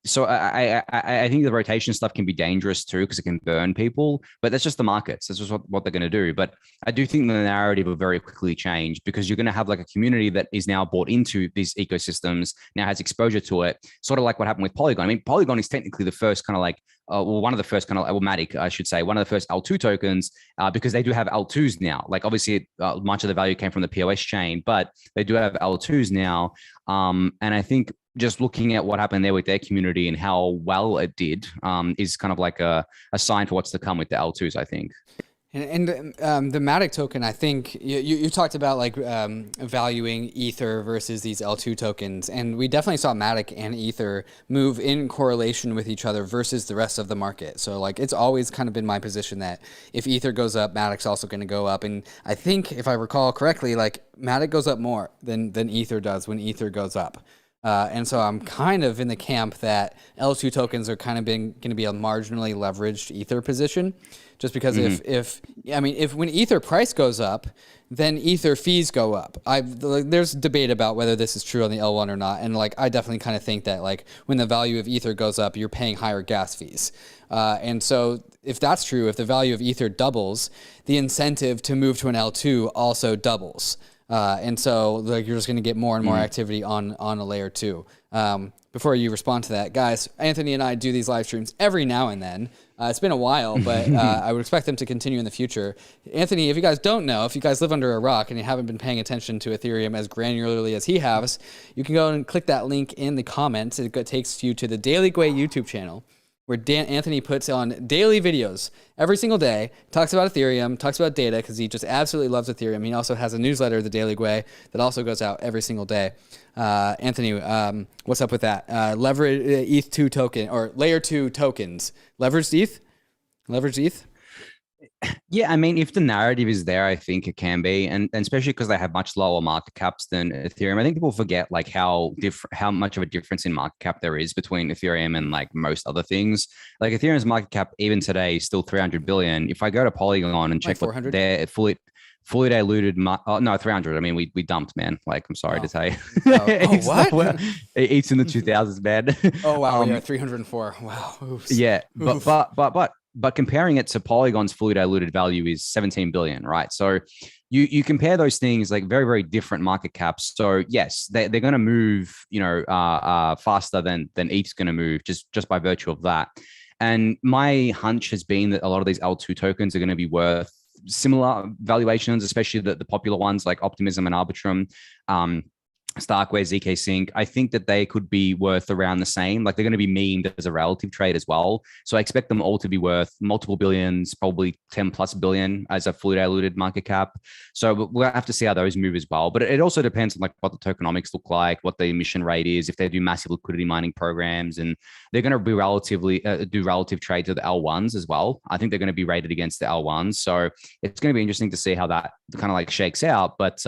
So I think the rotation stuff can be dangerous too because it can burn people, but that's just the markets. That's just what they're going to do. But I do think the narrative will very quickly change because you're going to have a community that is now bought into these ecosystems, now has exposure to it, sort of like what happened with Polygon. I mean, Polygon is technically the first kind of one of the first kind of Matic, I should say, one of the first L2 tokens because they do have L2s now. Obviously, much of the value came from the POS chain, but they do have L2s now. And I think just looking at what happened there with their community and how well it did is kind of a sign for what's to come with the L2s, I think. And the Matic token, I think you talked about like valuing Ether versus these L2 tokens, and we definitely saw Matic and Ether move in correlation with each other versus the rest of the market. So like it's always kind of been my position that if Ether goes up, Matic's also going to go up, and I think if I recall correctly, like Matic goes up more than Ether does when Ether goes up. And so I'm kind of in the camp that L2 tokens are kind of going to be a marginally leveraged Ether position, just because if when Ether price goes up, then Ether fees go up. There's debate about whether this is true on the L1 or not, and like I definitely kind of think that like when the value of Ether goes up, you're paying higher gas fees. And so if that's true, if the value of Ether doubles, the incentive to move to an L2 also doubles. And so like you're just going to get more and more activity on a layer 2. Before you respond to that, guys, Anthony and I do these live streams every now and then. It's been a while, but I would expect them to continue in the future. Anthony, if you guys don't know, if you guys live under a rock and you haven't been paying attention to Ethereum as granularly as he has, you can go and click that link in the comments. It takes you to the Daily Gwei YouTube channel, where Anthony puts on daily videos every single day, talks about Ethereum, talks about data, because he just absolutely loves Ethereum. He also has a newsletter, the Daily Gwei, that also goes out every single day. Anthony, what's up with that? Leverage ETH2 token, or layer 2 tokens. Leveraged ETH? Leveraged ETH? Yeah, I mean, if the narrative is there, I think it can be, and especially because they have much lower market caps than Ethereum. I think people forget like how much of a difference in market cap there is between Ethereum and like most other things. Like Ethereum's market cap even today is still 300 billion. If I go to Polygon and check what their fully diluted, no, 300. I mean, we dumped, man. Like, I'm sorry to say. What? It's in the 2000s, man. Oh wow, yeah, 304. Wow. Oops. Yeah, but comparing it to Polygon's fully diluted value is 17 billion, right? So you compare those things, like very, very different market caps. So yes, they're going to move, faster than ETH's going to move just by virtue of that. And my hunch has been that a lot of these L2 tokens are going to be worth similar valuations, especially the popular ones like Optimism and Arbitrum. Starkware, ZK Sync, I think that they could be worth around the same. Like they're going to be memed as a relative trade as well. So I expect them all to be worth multiple billions, probably 10 plus billion as a fully diluted market cap. So we'll have to see how those move as well. But it also depends on like what the tokenomics look like, what the emission rate is, if they do massive liquidity mining programs, and they're going to be do relative trade to the L1s as well. I think they're going to be rated against the L1s. So it's going to be interesting to see how that kind of like shakes out. But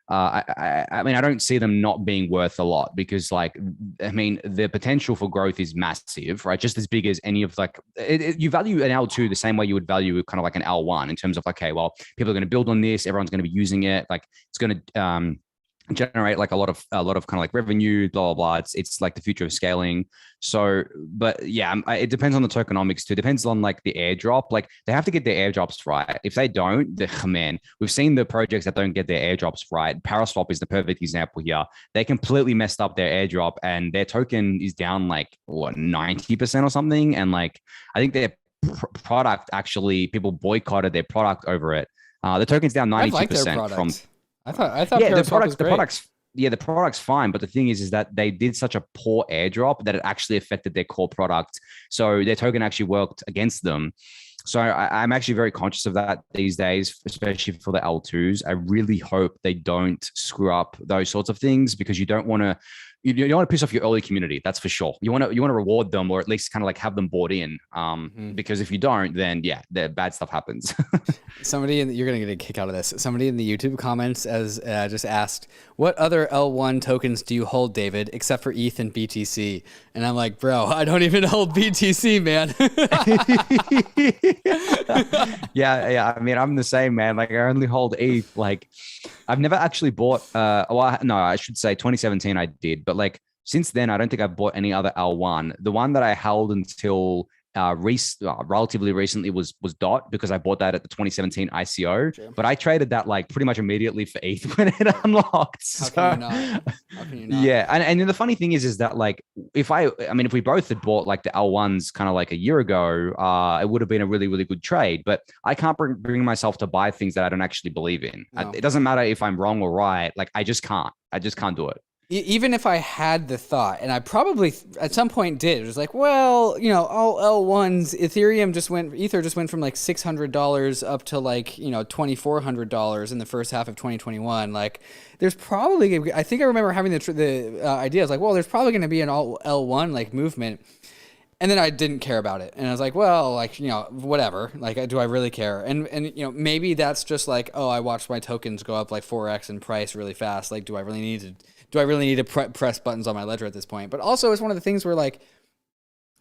I mean, I don't see them not being worth a lot because, like, I mean, the potential for growth is massive, right? Just as big as any of like, you value an L2 the same way you would value kind of like an L1 in terms of like, okay, well, people are going to build on this, everyone's going to be using it, like it's going to generate like a lot of kind of like revenue, blah, blah, blah. It's like the future of scaling. So, but yeah, it depends on the tokenomics too. It depends on like the airdrop. Like they have to get their airdrops right. If they don't, man, we've seen the projects that don't get their airdrops right. Paraswap is the perfect example here. They completely messed up their airdrop and their token is down like what, 90% or something. And like, I think their product actually, people boycotted their product over it. The token's down 92% from. I thought yeah, the product's fine, but the thing is that they did such a poor airdrop that it actually affected their core product. So their token actually worked against them. So I'm actually very conscious of that these days, especially for the L2s. I really hope they don't screw up those sorts of things because you don't want to piss off your early community. That's for sure. You want to reward them or at least kind of like have them bought in. Because if you don't, then yeah, the bad stuff happens. You're going to get a kick out of this. Somebody in the YouTube comments just asked, what other L1 tokens do you hold, David, except for ETH and BTC? And I'm like, bro, I don't even hold BTC, man. Yeah. I mean, I'm the same, man. Like I only hold ETH. Like I've never actually bought, I should say 2017 I did, but like since then, I don't think I've bought any other L1. The one that I held until relatively recently was DOT because I bought that at the 2017 ICO, sure. But I traded that like pretty much immediately for ETH when it unlocked. How can you not? Yeah. And then the funny thing is that like, if we both had bought like the L1s kind of like a year ago, it would have been a really, really good trade, but I can't bring myself to buy things that I don't actually believe in. No. It doesn't matter if I'm wrong or right. Like I just can't do it. Even if I had the thought, and I probably at some point did, it was like, well, all L1s, Ether just went from like $600 up to like, $2,400 in the first half of 2021. Like, there's probably, I think I remember having the idea. I was like, well, there's probably going to be an all L1 like movement. And then I didn't care about it. And I was like, well, like, whatever. Like, do I really care? And maybe that's just like, oh, I watched my tokens go up like 4x in price really fast. Like, do I really need to press buttons on my ledger at this point? But also, it's one of the things where like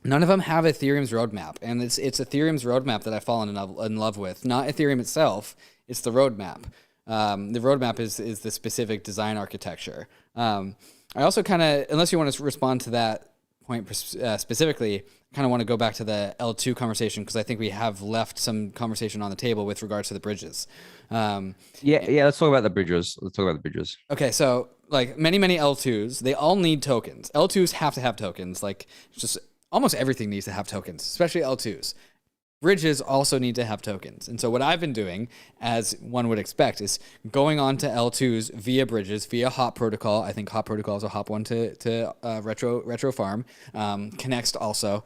none of them have Ethereum's roadmap, and it's Ethereum's roadmap that I've fallen in love with, not Ethereum itself. It's the roadmap. The roadmap is the specific design architecture. I also kind of, unless you want to respond to that point specifically, kind of want to go back to the L2 conversation, because I think we have left some conversation on the table with regards to the bridges. Let's talk about the bridges. Okay, so like many L2s, they all need tokens. L2s have to have tokens. Like, just almost everything needs to have tokens, especially L2s. Bridges also need to have tokens. And so what I've been doing, as one would expect, is going on to L2s via bridges, via Hop Protocol. I think Hop Protocol is a hop one to Retro Farm. Connects also.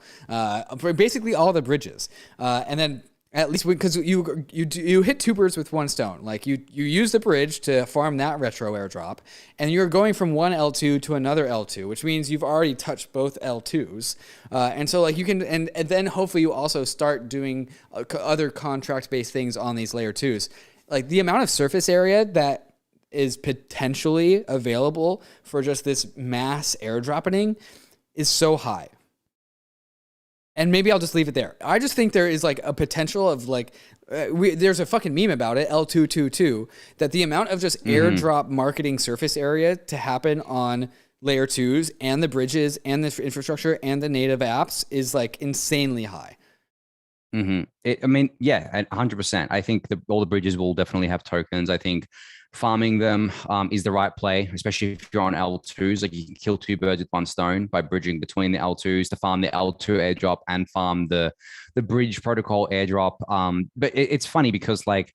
Basically all the bridges. And then at least because you hit two birds with one stone. Like you use the bridge to farm that retro airdrop, and you're going from one L2 to another L2, which means you've already touched both L2s. And so like you can, and then hopefully you also start doing other contract-based things on these layer 2s. Like the amount of surface area that is potentially available for just this mass airdropping is so high. And maybe I'll just leave it there. I just think there is like a potential of like, there's a fucking meme about it, L222, that the amount of just airdrop marketing surface area to happen on layer 2s and the bridges and the infrastructure and the native apps is like insanely high. Mm-hmm. 100%. I think all the bridges will definitely have tokens. I think farming them is the right play, especially if you're on L2s. Like, you can kill two birds with one stone by bridging between the L2s to farm the L2 airdrop and farm the bridge protocol airdrop. But it's funny because like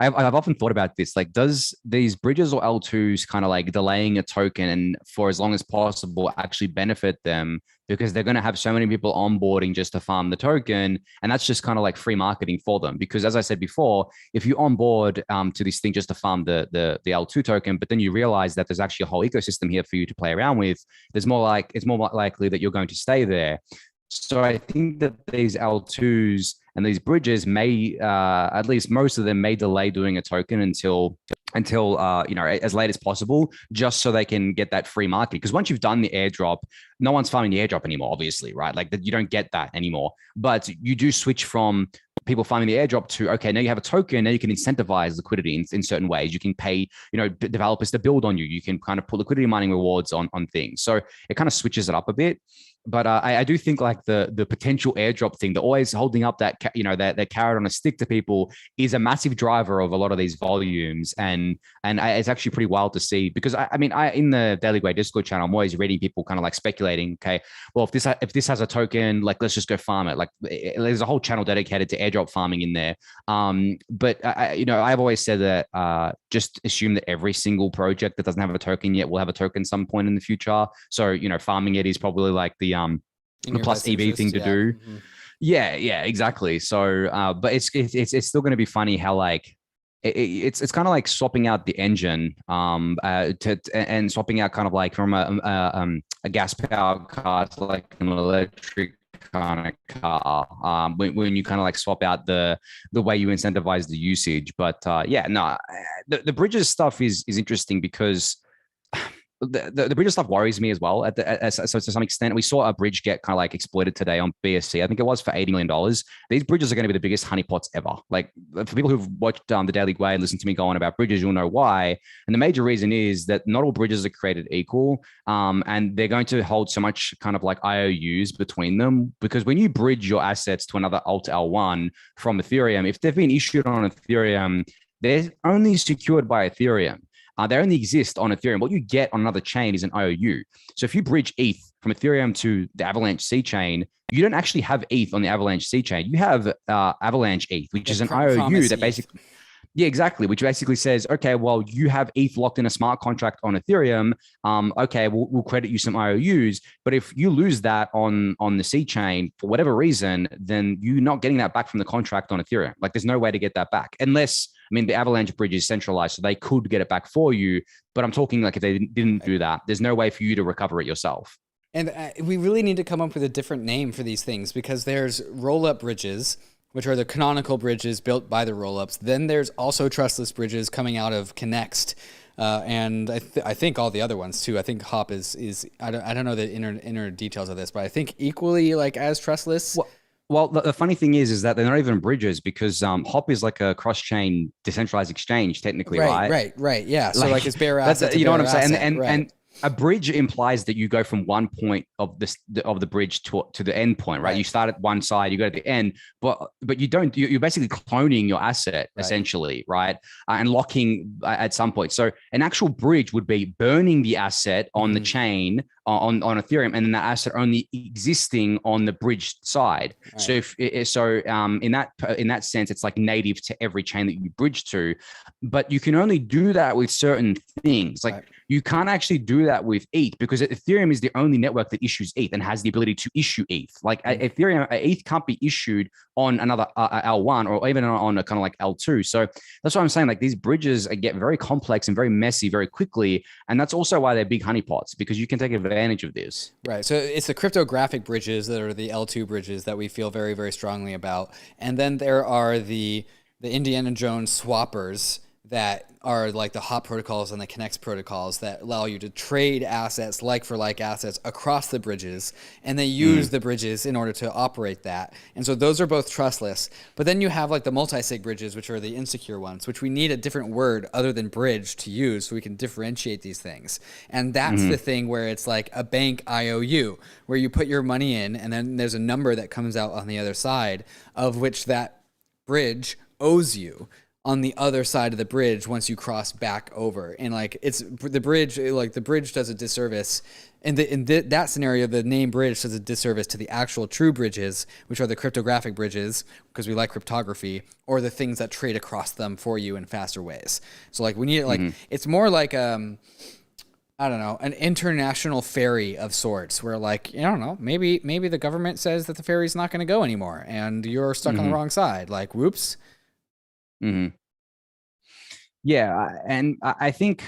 I've often thought about this. Like, does these bridges or L2s kind of like delaying a token and for as long as possible actually benefit them, because they're going to have so many people onboarding just to farm the token, and that's just kind of like free marketing for them? Because as I said before, if you onboard to this thing just to farm the L2 token, but then you realize that there's actually a whole ecosystem here for you to play around with, it's more likely that you're going to stay there. So I think that these L2s and these bridges may, at least most of them, may delay doing a token until as late as possible, just so they can get that free market. Because once you've done the airdrop, no one's farming the airdrop anymore, obviously, right? Like, you don't get that anymore. But you do switch from people farming the airdrop to, okay, now you have a token, now you can incentivize liquidity in certain ways. You can pay, developers to build on you. You can kind of put liquidity mining rewards on things. So it kind of switches it up a bit. But I do think like the potential airdrop thing, the always holding up that carrot on a stick to people, is a massive driver of a lot of these volumes, and it's actually pretty wild to see. Because I in the Daily Gwei Discord channel, I'm always reading people kind of like speculating. Okay, well, if this has a token, like, let's just go farm it. Like, there's a whole channel dedicated to airdrop farming in there. But I've always said that just assume that every single project that doesn't have a token yet will have a token some point in the future. So farming it is probably like the plus EV thing to do. Mm-hmm. Yeah, exactly. So, but it's still going to be funny how like it's kind of like swapping out the engine and swapping out kind of like from a gas powered car to like an electric kind of car, when you kind of like swap out the way you incentivize the usage. But the bridges stuff is interesting because the bridge stuff worries me as well. So to some extent, we saw a bridge get kind of like exploited today on BSC. I think it was for $80 million. These bridges are going to be the biggest honeypots ever. Like, for people who've watched the Daily Gwei and listened to me go on about bridges, you'll know why. And the major reason is that not all bridges are created equal, and they're going to hold so much kind of like IOUs between them. Because when you bridge your assets to another alt L1 from Ethereum, if they've been issued on Ethereum, they're only secured by Ethereum. They only exist on Ethereum. What you get on another chain is an IOU. So if you bridge ETH from Ethereum to the Avalanche C chain, you don't actually have ETH on the Avalanche C chain. You have Avalanche ETH, which is an IOU that basically Yeah, exactly. Which basically says, okay, well, you have ETH locked in a smart contract on Ethereum. Okay, we'll credit you some IOUs, but if you lose that on the C chain for whatever reason, then you're not getting that back from the contract on Ethereum. Like, there's no way to get that back unless, I mean, the Avalanche bridge is centralized, so they could get it back for you. But I'm talking like if they didn't do that, there's no way for you to recover it yourself. And we really need to come up with a different name for these things, because there's roll-up bridges, which are the canonical bridges built by the rollups. Then there's also trustless bridges coming out of Connext, and I think all the other ones too. I think Hop is I don't know the inner details of this, but I think equally like as trustless. Well, the funny thing is that they're not even bridges, because Hop is like a cross-chain decentralized exchange, technically, right? Right. Yeah. So like it's bare asset. You know what I'm saying? Asset, And a bridge implies that you go from one point of the bridge to the end point, right? You start at one side, you go to the end, but you don't. You're basically cloning your asset essentially, right? And locking at some point. So an actual bridge would be burning the asset on the chain on Ethereum, and then that asset only existing on the bridge side. Right. So in that sense, it's like native to every chain that you bridge to, but you can only do that with certain things. Like you can't actually do that with ETH, because Ethereum is the only network that issues ETH and has the ability to issue ETH. Like Ethereum, ETH can't be issued on another L1 or even on a kind of like L2. So that's what I'm saying. Like these bridges get very complex and very messy very quickly. And that's also why they're big honeypots, because you can take advantage of this. Right. So it's the cryptographic bridges that are the L2 bridges that we feel very, very strongly about. And then there are the Indiana Jones swappers that are like the Hop protocols and the Connext protocols that allow you to trade assets, like for like assets, across the bridges, and they use the bridges in order to operate that. And so those are both trustless. But then you have like the multi-sig bridges, which are the insecure ones, which we need a different word other than bridge to use so we can differentiate these things. And that's the thing where it's like a bank IOU, where you put your money in and then there's a number that comes out on the other side of which that bridge owes you on the other side of the bridge once you cross back over. And like it's the bridge, like the bridge does a disservice. In that scenario, the name bridge does a disservice to the actual true bridges, which are the cryptographic bridges, because we like cryptography, or the things that trade across them for you in faster ways. So like we need like it's more like I don't know, an international ferry of sorts, where like, I don't know, maybe the government says that the ferry's not going to go anymore and you're stuck on the wrong side. Like, whoops. Yeah, and I think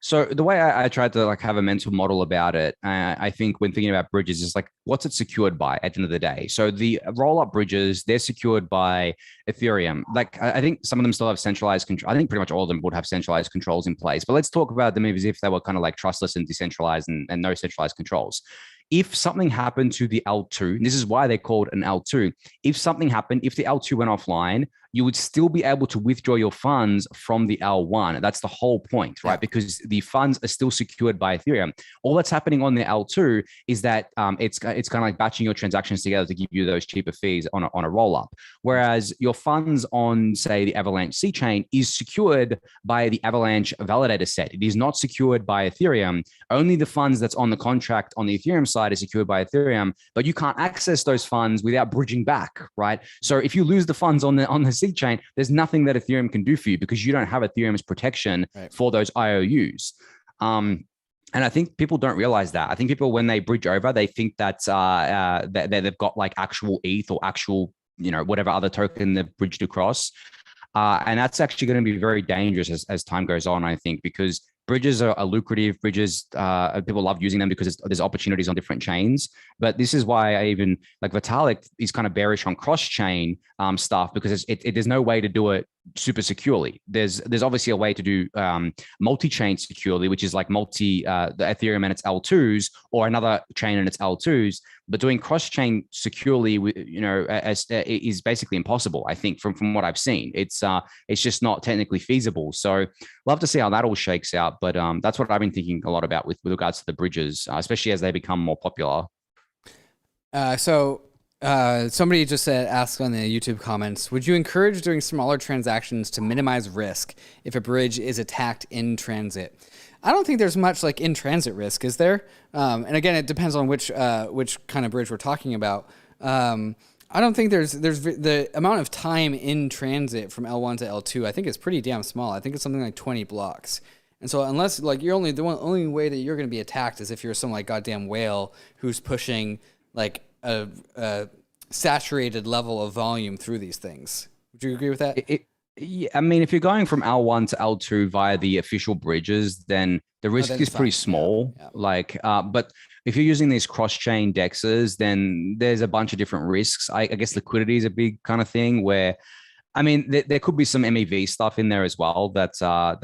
so. The way I tried to like have a mental model about it, I think when thinking about bridges is like, what's it secured by at the end of the day? So the roll-up bridges, they're secured by Ethereum. Like I think some of them still have centralized control. I think pretty much all of them would have centralized controls in place. But let's talk about them as if they were kind of like trustless and decentralized and no centralized controls. If something happened to the L2, and this is why they're called an L2, if something happened, if the L2 went offline, you would still be able to withdraw your funds from the L1. That's the whole point, right? Because the funds are still secured by Ethereum. All that's happening on the L2 is that it's kind of like batching your transactions together to give you those cheaper fees on a roll-up. Whereas your funds on, say, the Avalanche C chain is secured by the Avalanche validator set. It is not secured by Ethereum. Only the funds that's on the contract on the Ethereum side is secured by Ethereum, but you can't access those funds without bridging back, right? So if you lose the funds on the C chain, there's nothing that Ethereum can do for you because you don't have Ethereum's protection for those IOUs. And I think people don't realize that. I think people, when they bridge over, they think that they've got like actual ETH or actual, whatever other token they've bridged across. And that's actually going to be very dangerous as time goes on, I think, because bridges are lucrative. Bridges, people love using them because there's opportunities on different chains. But this is why I even like Vitalik is kind of bearish on cross-chain stuff, because there's no way to do it super securely. There's obviously a way to do multi-chain securely, which is like the Ethereum and its L2s or another chain and its L2s. But doing cross-chain securely, is basically impossible. I think from what I've seen, it's just not technically feasible. So love to see how that all shakes out. But that's what I've been thinking a lot about with regards to the bridges, especially as they become more popular. Somebody just asked on the YouTube comments, would you encourage doing smaller transactions to minimize risk if a bridge is attacked in transit? I don't think there's much like in transit risk, is there? And again, it depends on which kind of bridge we're talking about. I don't think there's the amount of time in transit from L1 to L2. I think is pretty damn small. I think it's something like 20 blocks. And so unless like you're only way that you're going to be attacked is if you're some like goddamn whale who's pushing like a saturated level of volume through these things. Would you agree with that? Yeah, I mean, if you're going from L1 to L2 via the official bridges, then the risk is pretty small. Yeah, yeah. Like, but if you're using these cross-chain dexes, then there's a bunch of different risks. I guess liquidity is a big kind of thing where, I mean, there could be some MEV stuff in there as well. That's I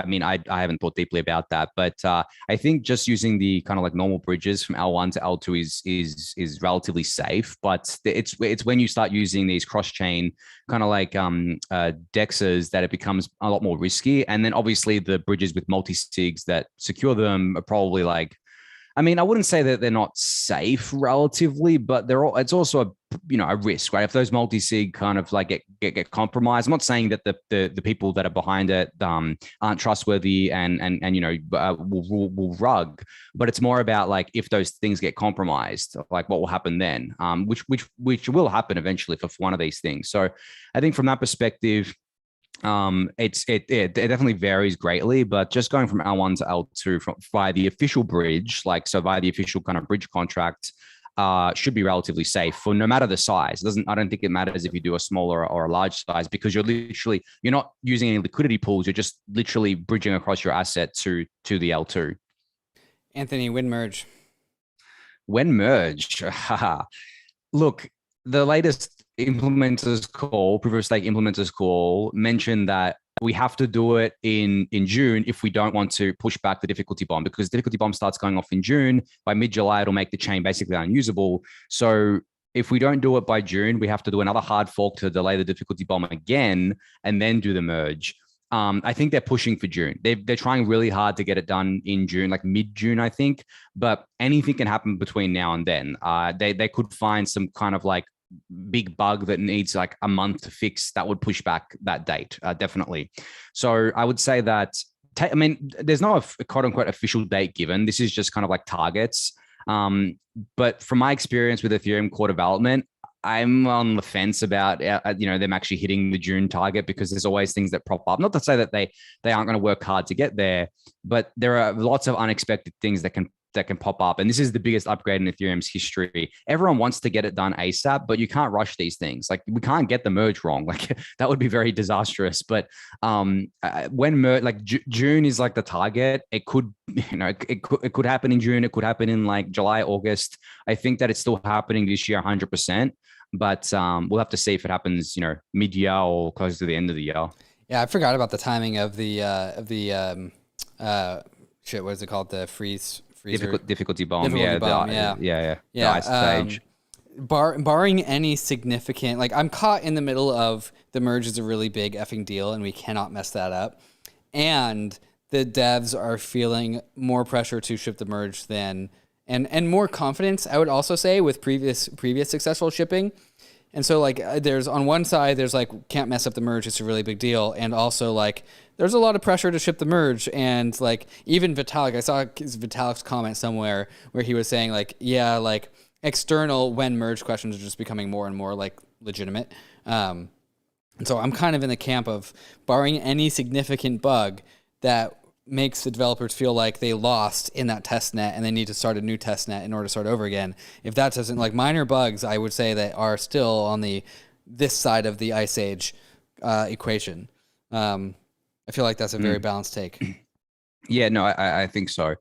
mean, I haven't thought deeply about that, but I think just using the kind of like normal bridges from L1 to L2 is relatively safe. But it's when you start using these cross chain kind of like dexes that it becomes a lot more risky. And then obviously the bridges with multi sigs that secure them are probably like, I mean, I wouldn't say that they're not safe relatively, but it's also a risk, right? If those multi-sig kind of like get compromised, I'm not saying that the people that are behind it aren't trustworthy and will rug, but it's more about like if those things get compromised, like what will happen then, which will happen eventually for one of these things. So I think from that perspective, it definitely varies greatly, but just going from L1 to L2 via the official bridge, via the official kind of bridge contract, should be relatively safe for no matter the size. I don't think it matters if you do a smaller or a large size, because you're not using any liquidity pools. You're just literally bridging across your asset to the L2. Anthony, when merge? Look, the latest implementers call, proof of stake implementers call, mentioned that we have to do it in June if we don't want to push back the difficulty bomb, because the difficulty bomb starts going off in June. By mid-July, it'll make the chain basically unusable. So if we don't do it by June, we have to do another hard fork to delay the difficulty bomb again and then do the merge. I think they're pushing for June. They're trying really hard to get it done in June, like mid-June, I think. But anything can happen between now and then. They could find some kind of like big bug that needs like a month to fix that would push back that date, definitely. So I would say that, there's no quote unquote official date given. This is just kind of like targets. But from my experience with Ethereum core development, I'm on the fence about them actually hitting the June target, because there's always things that prop up. Not to say that they aren't going to work hard to get there, but there are lots of unexpected things that can pop up. And this is the biggest upgrade in Ethereum's history. Everyone wants to get it done ASAP, but you can't rush these things. Like, we can't get the merge wrong. Like, that would be very disastrous. But when June is like the target, it could happen in June. It could happen in like July, August. I think that it's still happening this year, 100%. But we'll have to see if it happens, mid-year or close to the end of the year. Yeah, I forgot about the timing of the what is it called? The difficulty bomb. Yeah. Ice stage. Barring any significant, like, I'm caught in the middle of the merge is a really big effing deal and we cannot mess that up. And the devs are feeling more pressure to ship the merge than and more confidence, I would also say, with previous successful shipping. And so like there's on one side, there's like, can't mess up the merge, it's a really big deal. And also like there's a lot of pressure to ship the merge. And like even Vitalik, I saw Vitalik's comment somewhere where he was saying like, yeah, like external when merge questions are just becoming more and more like legitimate. And so I'm kind of in the camp of, barring any significant bug that makes the developers feel like they lost in that test net and they need to start a new test net in order to start over again. If that doesn't, like, minor bugs, I would say that are still on this side of the Ice Age equation. I feel like that's a very balanced take. Yeah, no, I think so.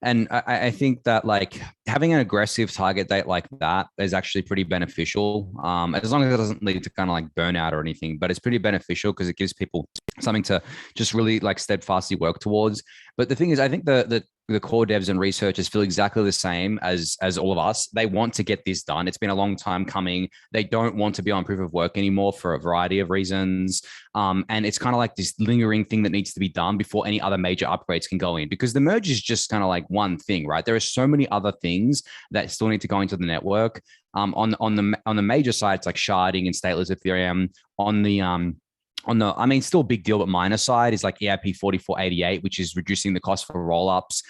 And I think that like having an aggressive target date like that is actually pretty beneficial, as long as it doesn't lead to kind of like burnout or anything. But it's pretty beneficial because it gives people something to just really like steadfastly work towards. But the thing is, I think the core devs and researchers feel exactly the same as all of us. They want to get this done. It's been a long time coming. They don't want to be on proof of work anymore for a variety of reasons. And it's kind of like this lingering thing that needs to be done before any other major upgrades can go in, because the merge is just kind of like one thing, right? There are so many other things that still need to go into the network. On the major sides like sharding and stateless Ethereum, on I mean, still a big deal, but minor side is like EIP 4488, which is reducing the cost for rollups.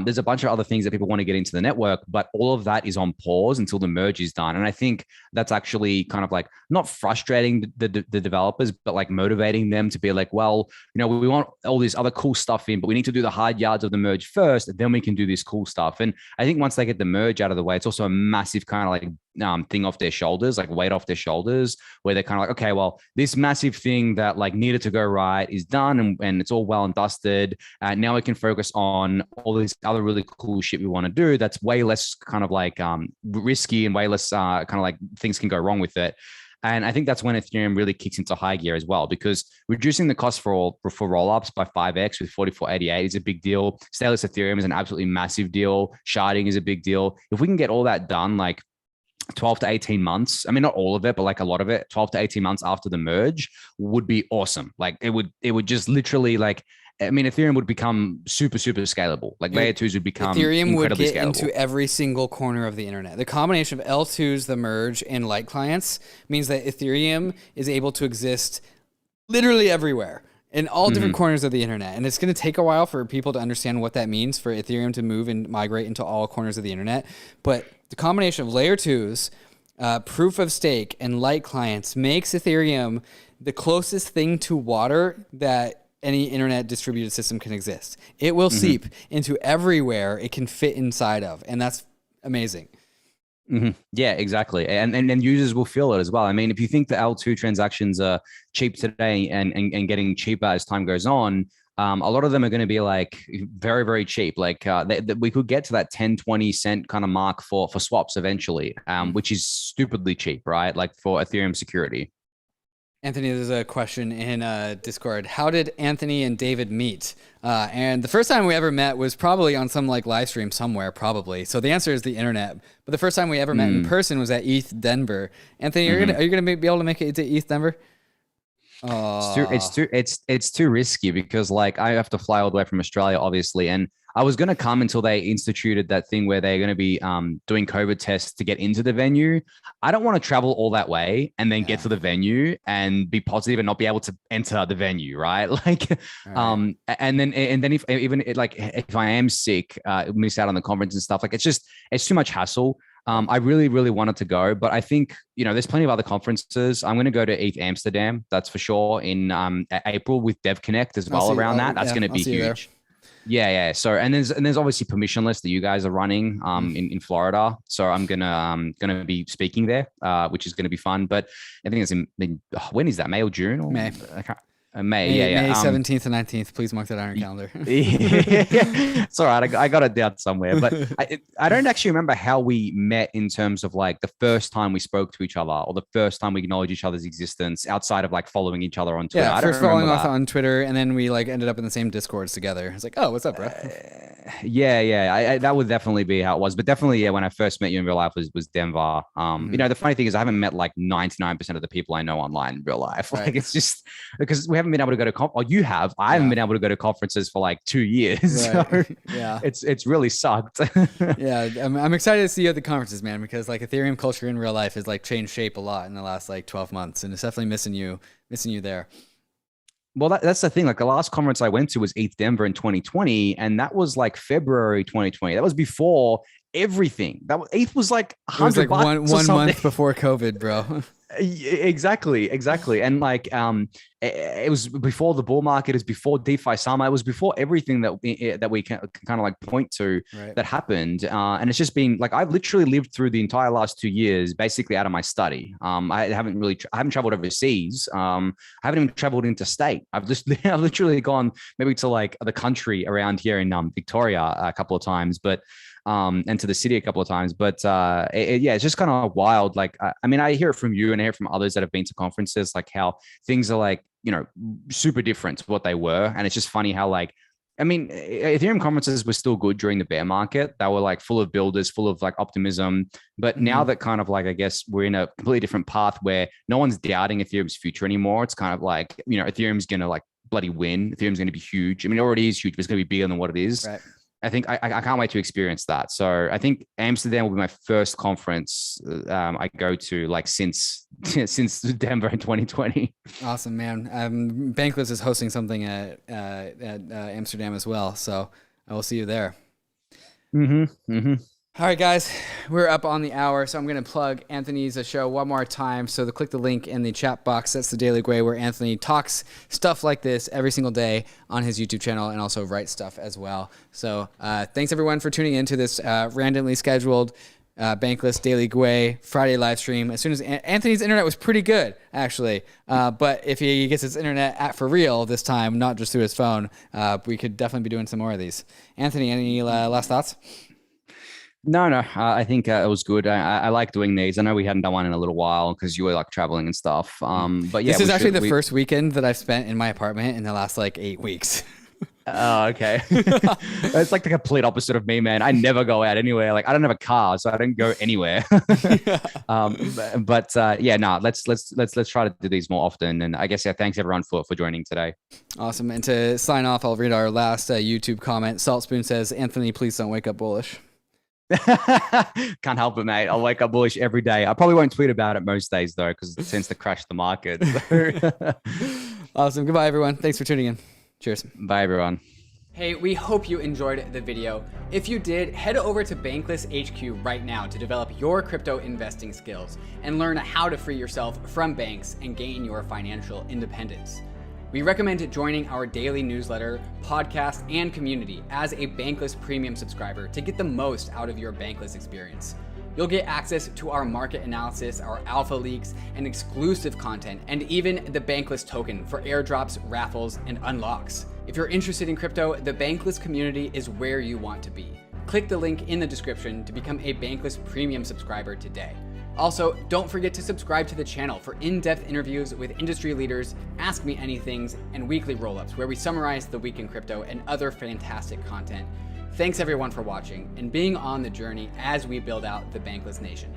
There's a bunch of other things that people want to get into the network, but all of that is on pause until the merge is done. And I think that's actually kind of like not frustrating the developers, but like motivating them to be like, well, you know, we want all this other cool stuff in, but we need to do the hard yards of the merge first, and then we can do this cool stuff. And I think once they get the merge out of the way, it's also a massive kind of like thing off their shoulders, like weight off their shoulders, where they're kind of like, okay, well, this massive thing that like needed to go right is done, and it's all well and dusted. Now we can focus on all this other really cool shit we want to do that's way less kind of like risky and way less kind of like things can go wrong with it. And I think that's when Ethereum really kicks into high gear as well, because reducing the cost for rollups by 5x with 4488 is a big deal. Stateless Ethereum is an absolutely massive deal. Sharding is a big deal. If we can get all that done, like 12 to 18 months. I mean, not all of it, but like a lot of it, 12 to 18 months after the merge would be awesome. Like it would just literally like, I mean, Ethereum would become super, super scalable. Like layer twos would become Ethereum would get scalable. Into every single corner of the internet. The combination of L2s, the merge, and light clients means that Ethereum is able to exist literally everywhere in all different corners of the internet. And it's going to take a while for people to understand what that means for Ethereum to move and migrate into all corners of the internet. But the combination of layer twos, proof of stake, and light clients makes Ethereum the closest thing to water that any internet distributed system can exist. It will seep into everywhere it can fit inside of. And that's amazing. Yeah, exactly. And users will feel it as well. I mean, if you think the L2 transactions are cheap today and getting cheaper as time goes on, a lot of them are going to be like very, very cheap. Like we could get to that 10, 20 cent kind of mark for swaps eventually, which is stupidly cheap, right? Like for Ethereum security. Anthony, there's a question in Discord. How did Anthony and David meet? And the first time we ever met was probably on some like live stream somewhere, probably. So the answer is the internet. But the first time we ever met in person was at ETH Denver. Anthony, are you gonna be able to make it to ETH Denver? It's too risky because like I have to fly all the way from Australia, obviously, and I was going to come until they instituted that thing where they're going to be doing COVID tests to get into the venue. I don't want to travel all that way and then get to the venue and be positive and not be able to enter the venue, right? Like, right. And then if I am sick, miss out on the conference and stuff. Like, it's too much hassle. I really, really wanted to go, but I think, you know, there's plenty of other conferences. I'm going to go to ETH Amsterdam, that's for sure, in April with Dev Connect as well around that. That's going to be huge. Yeah. So, and there's obviously permissionless that you guys are running in Florida. So I'm gonna be speaking there, which is gonna be fun. But I think it's when is that? May or June? Or? May. May 17th and 19th. Please mark that on your calendar. It's all right. I got it down somewhere, but I don't actually remember how we met in terms of like the first time we spoke to each other or the first time we acknowledged each other's existence outside of like following each other on Twitter. Yeah, first following off on Twitter, and then we like ended up in the same Discords together. It's like, oh, what's up, bro? Yeah. That would definitely be how it was. But definitely, yeah, when I first met you in real life was Denver. You know, the funny thing is I haven't met like 99% of the people I know online in real life. Like it's just because we haven't been able to go to you have. I haven't been able to go to conferences for like 2 years. Right. So yeah, it's really sucked. Yeah, I'm excited to see you at the conferences, man, because like Ethereum culture in real life has like changed shape a lot in the last like 12 months, and it's definitely missing you there. Well, that's the thing. Like the last conference I went to was ETH Denver in 2020, and that was like February 2020. That was before everything. ETH was like $100 like one month before COVID, bro. Exactly. And like it was before the bull market, it was before DeFi summer, it was before everything that we can kind of like point to that happened. And it's just been like I've literally lived through the entire last 2 years basically out of my study. I haven't traveled overseas. I haven't even traveled interstate. I've literally gone maybe to like the country around here in Victoria a couple of times, but and to the city a couple of times. But it's just kind of wild. Like, I mean, I hear it from you and I hear it from others that have been to conferences, like how things are like, you know, super different to what they were. And it's just funny how like, I mean, Ethereum conferences were still good during the bear market. They were like full of builders, full of like optimism. But now that kind of like, I guess we're in a completely different path where no one's doubting Ethereum's future anymore. It's kind of like, you know, Ethereum's going to like bloody win. Ethereum's going to be huge. I mean, it already is huge, but it's going to be bigger than what it is. Right. I think I can't wait to experience that. So I think Amsterdam will be my first conference I go to like since Denver in 2020. Awesome, man. Bankless is hosting something at Amsterdam as well, so I will see you there. All right, guys, we're up on the hour, so I'm going to plug Anthony's show one more time. So click the link in the chat box. That's the Daily Gwei, where Anthony talks stuff like this every single day on his YouTube channel and also writes stuff as well. So thanks, everyone, for tuning into this randomly scheduled Bankless Daily Gwei Friday live stream. As soon as Anthony's internet was pretty good, actually. But if he gets his internet for real this time, not just through his phone, we could definitely be doing some more of these. Anthony, any last thoughts? No. I think it was good. I like doing these. I know we hadn't done one in a little while because you were like traveling and stuff. But yeah, this is actually the first weekend that I've spent in my apartment in the last like 8 weeks. Oh, okay. It's like the complete opposite of me, man. I never go out anywhere. Like I don't have a car, so I don't go anywhere. Yeah, no, let's try to do these more often. And I guess, yeah, thanks everyone for joining today. Awesome. And to sign off, I'll read our last YouTube comment. Saltspoon says, "Anthony, please don't wake up bullish." Can't help it, mate. I'll wake up bullish every day. I probably won't tweet about it most days though, because it tends to crash the market. Awesome. Goodbye, everyone. Thanks for tuning in. Cheers. Bye, everyone. Hey, we hope you enjoyed the video. If you did, head over to Bankless HQ right now to develop your crypto investing skills and learn how to free yourself from banks and gain your financial independence. We recommend joining our daily newsletter, podcast, and community as a Bankless Premium subscriber to get the most out of your Bankless experience. You'll get access to our market analysis, our alpha leaks, and exclusive content, and even the Bankless token for airdrops, raffles, and unlocks. If you're interested in crypto, the Bankless community is where you want to be. Click the link in the description to become a Bankless Premium subscriber today. Also, don't forget to subscribe to the channel for in-depth interviews with industry leaders, Ask Me Anythings, and weekly roll-ups where we summarize the week in crypto and other fantastic content. Thanks everyone for watching and being on the journey as we build out the Bankless Nation.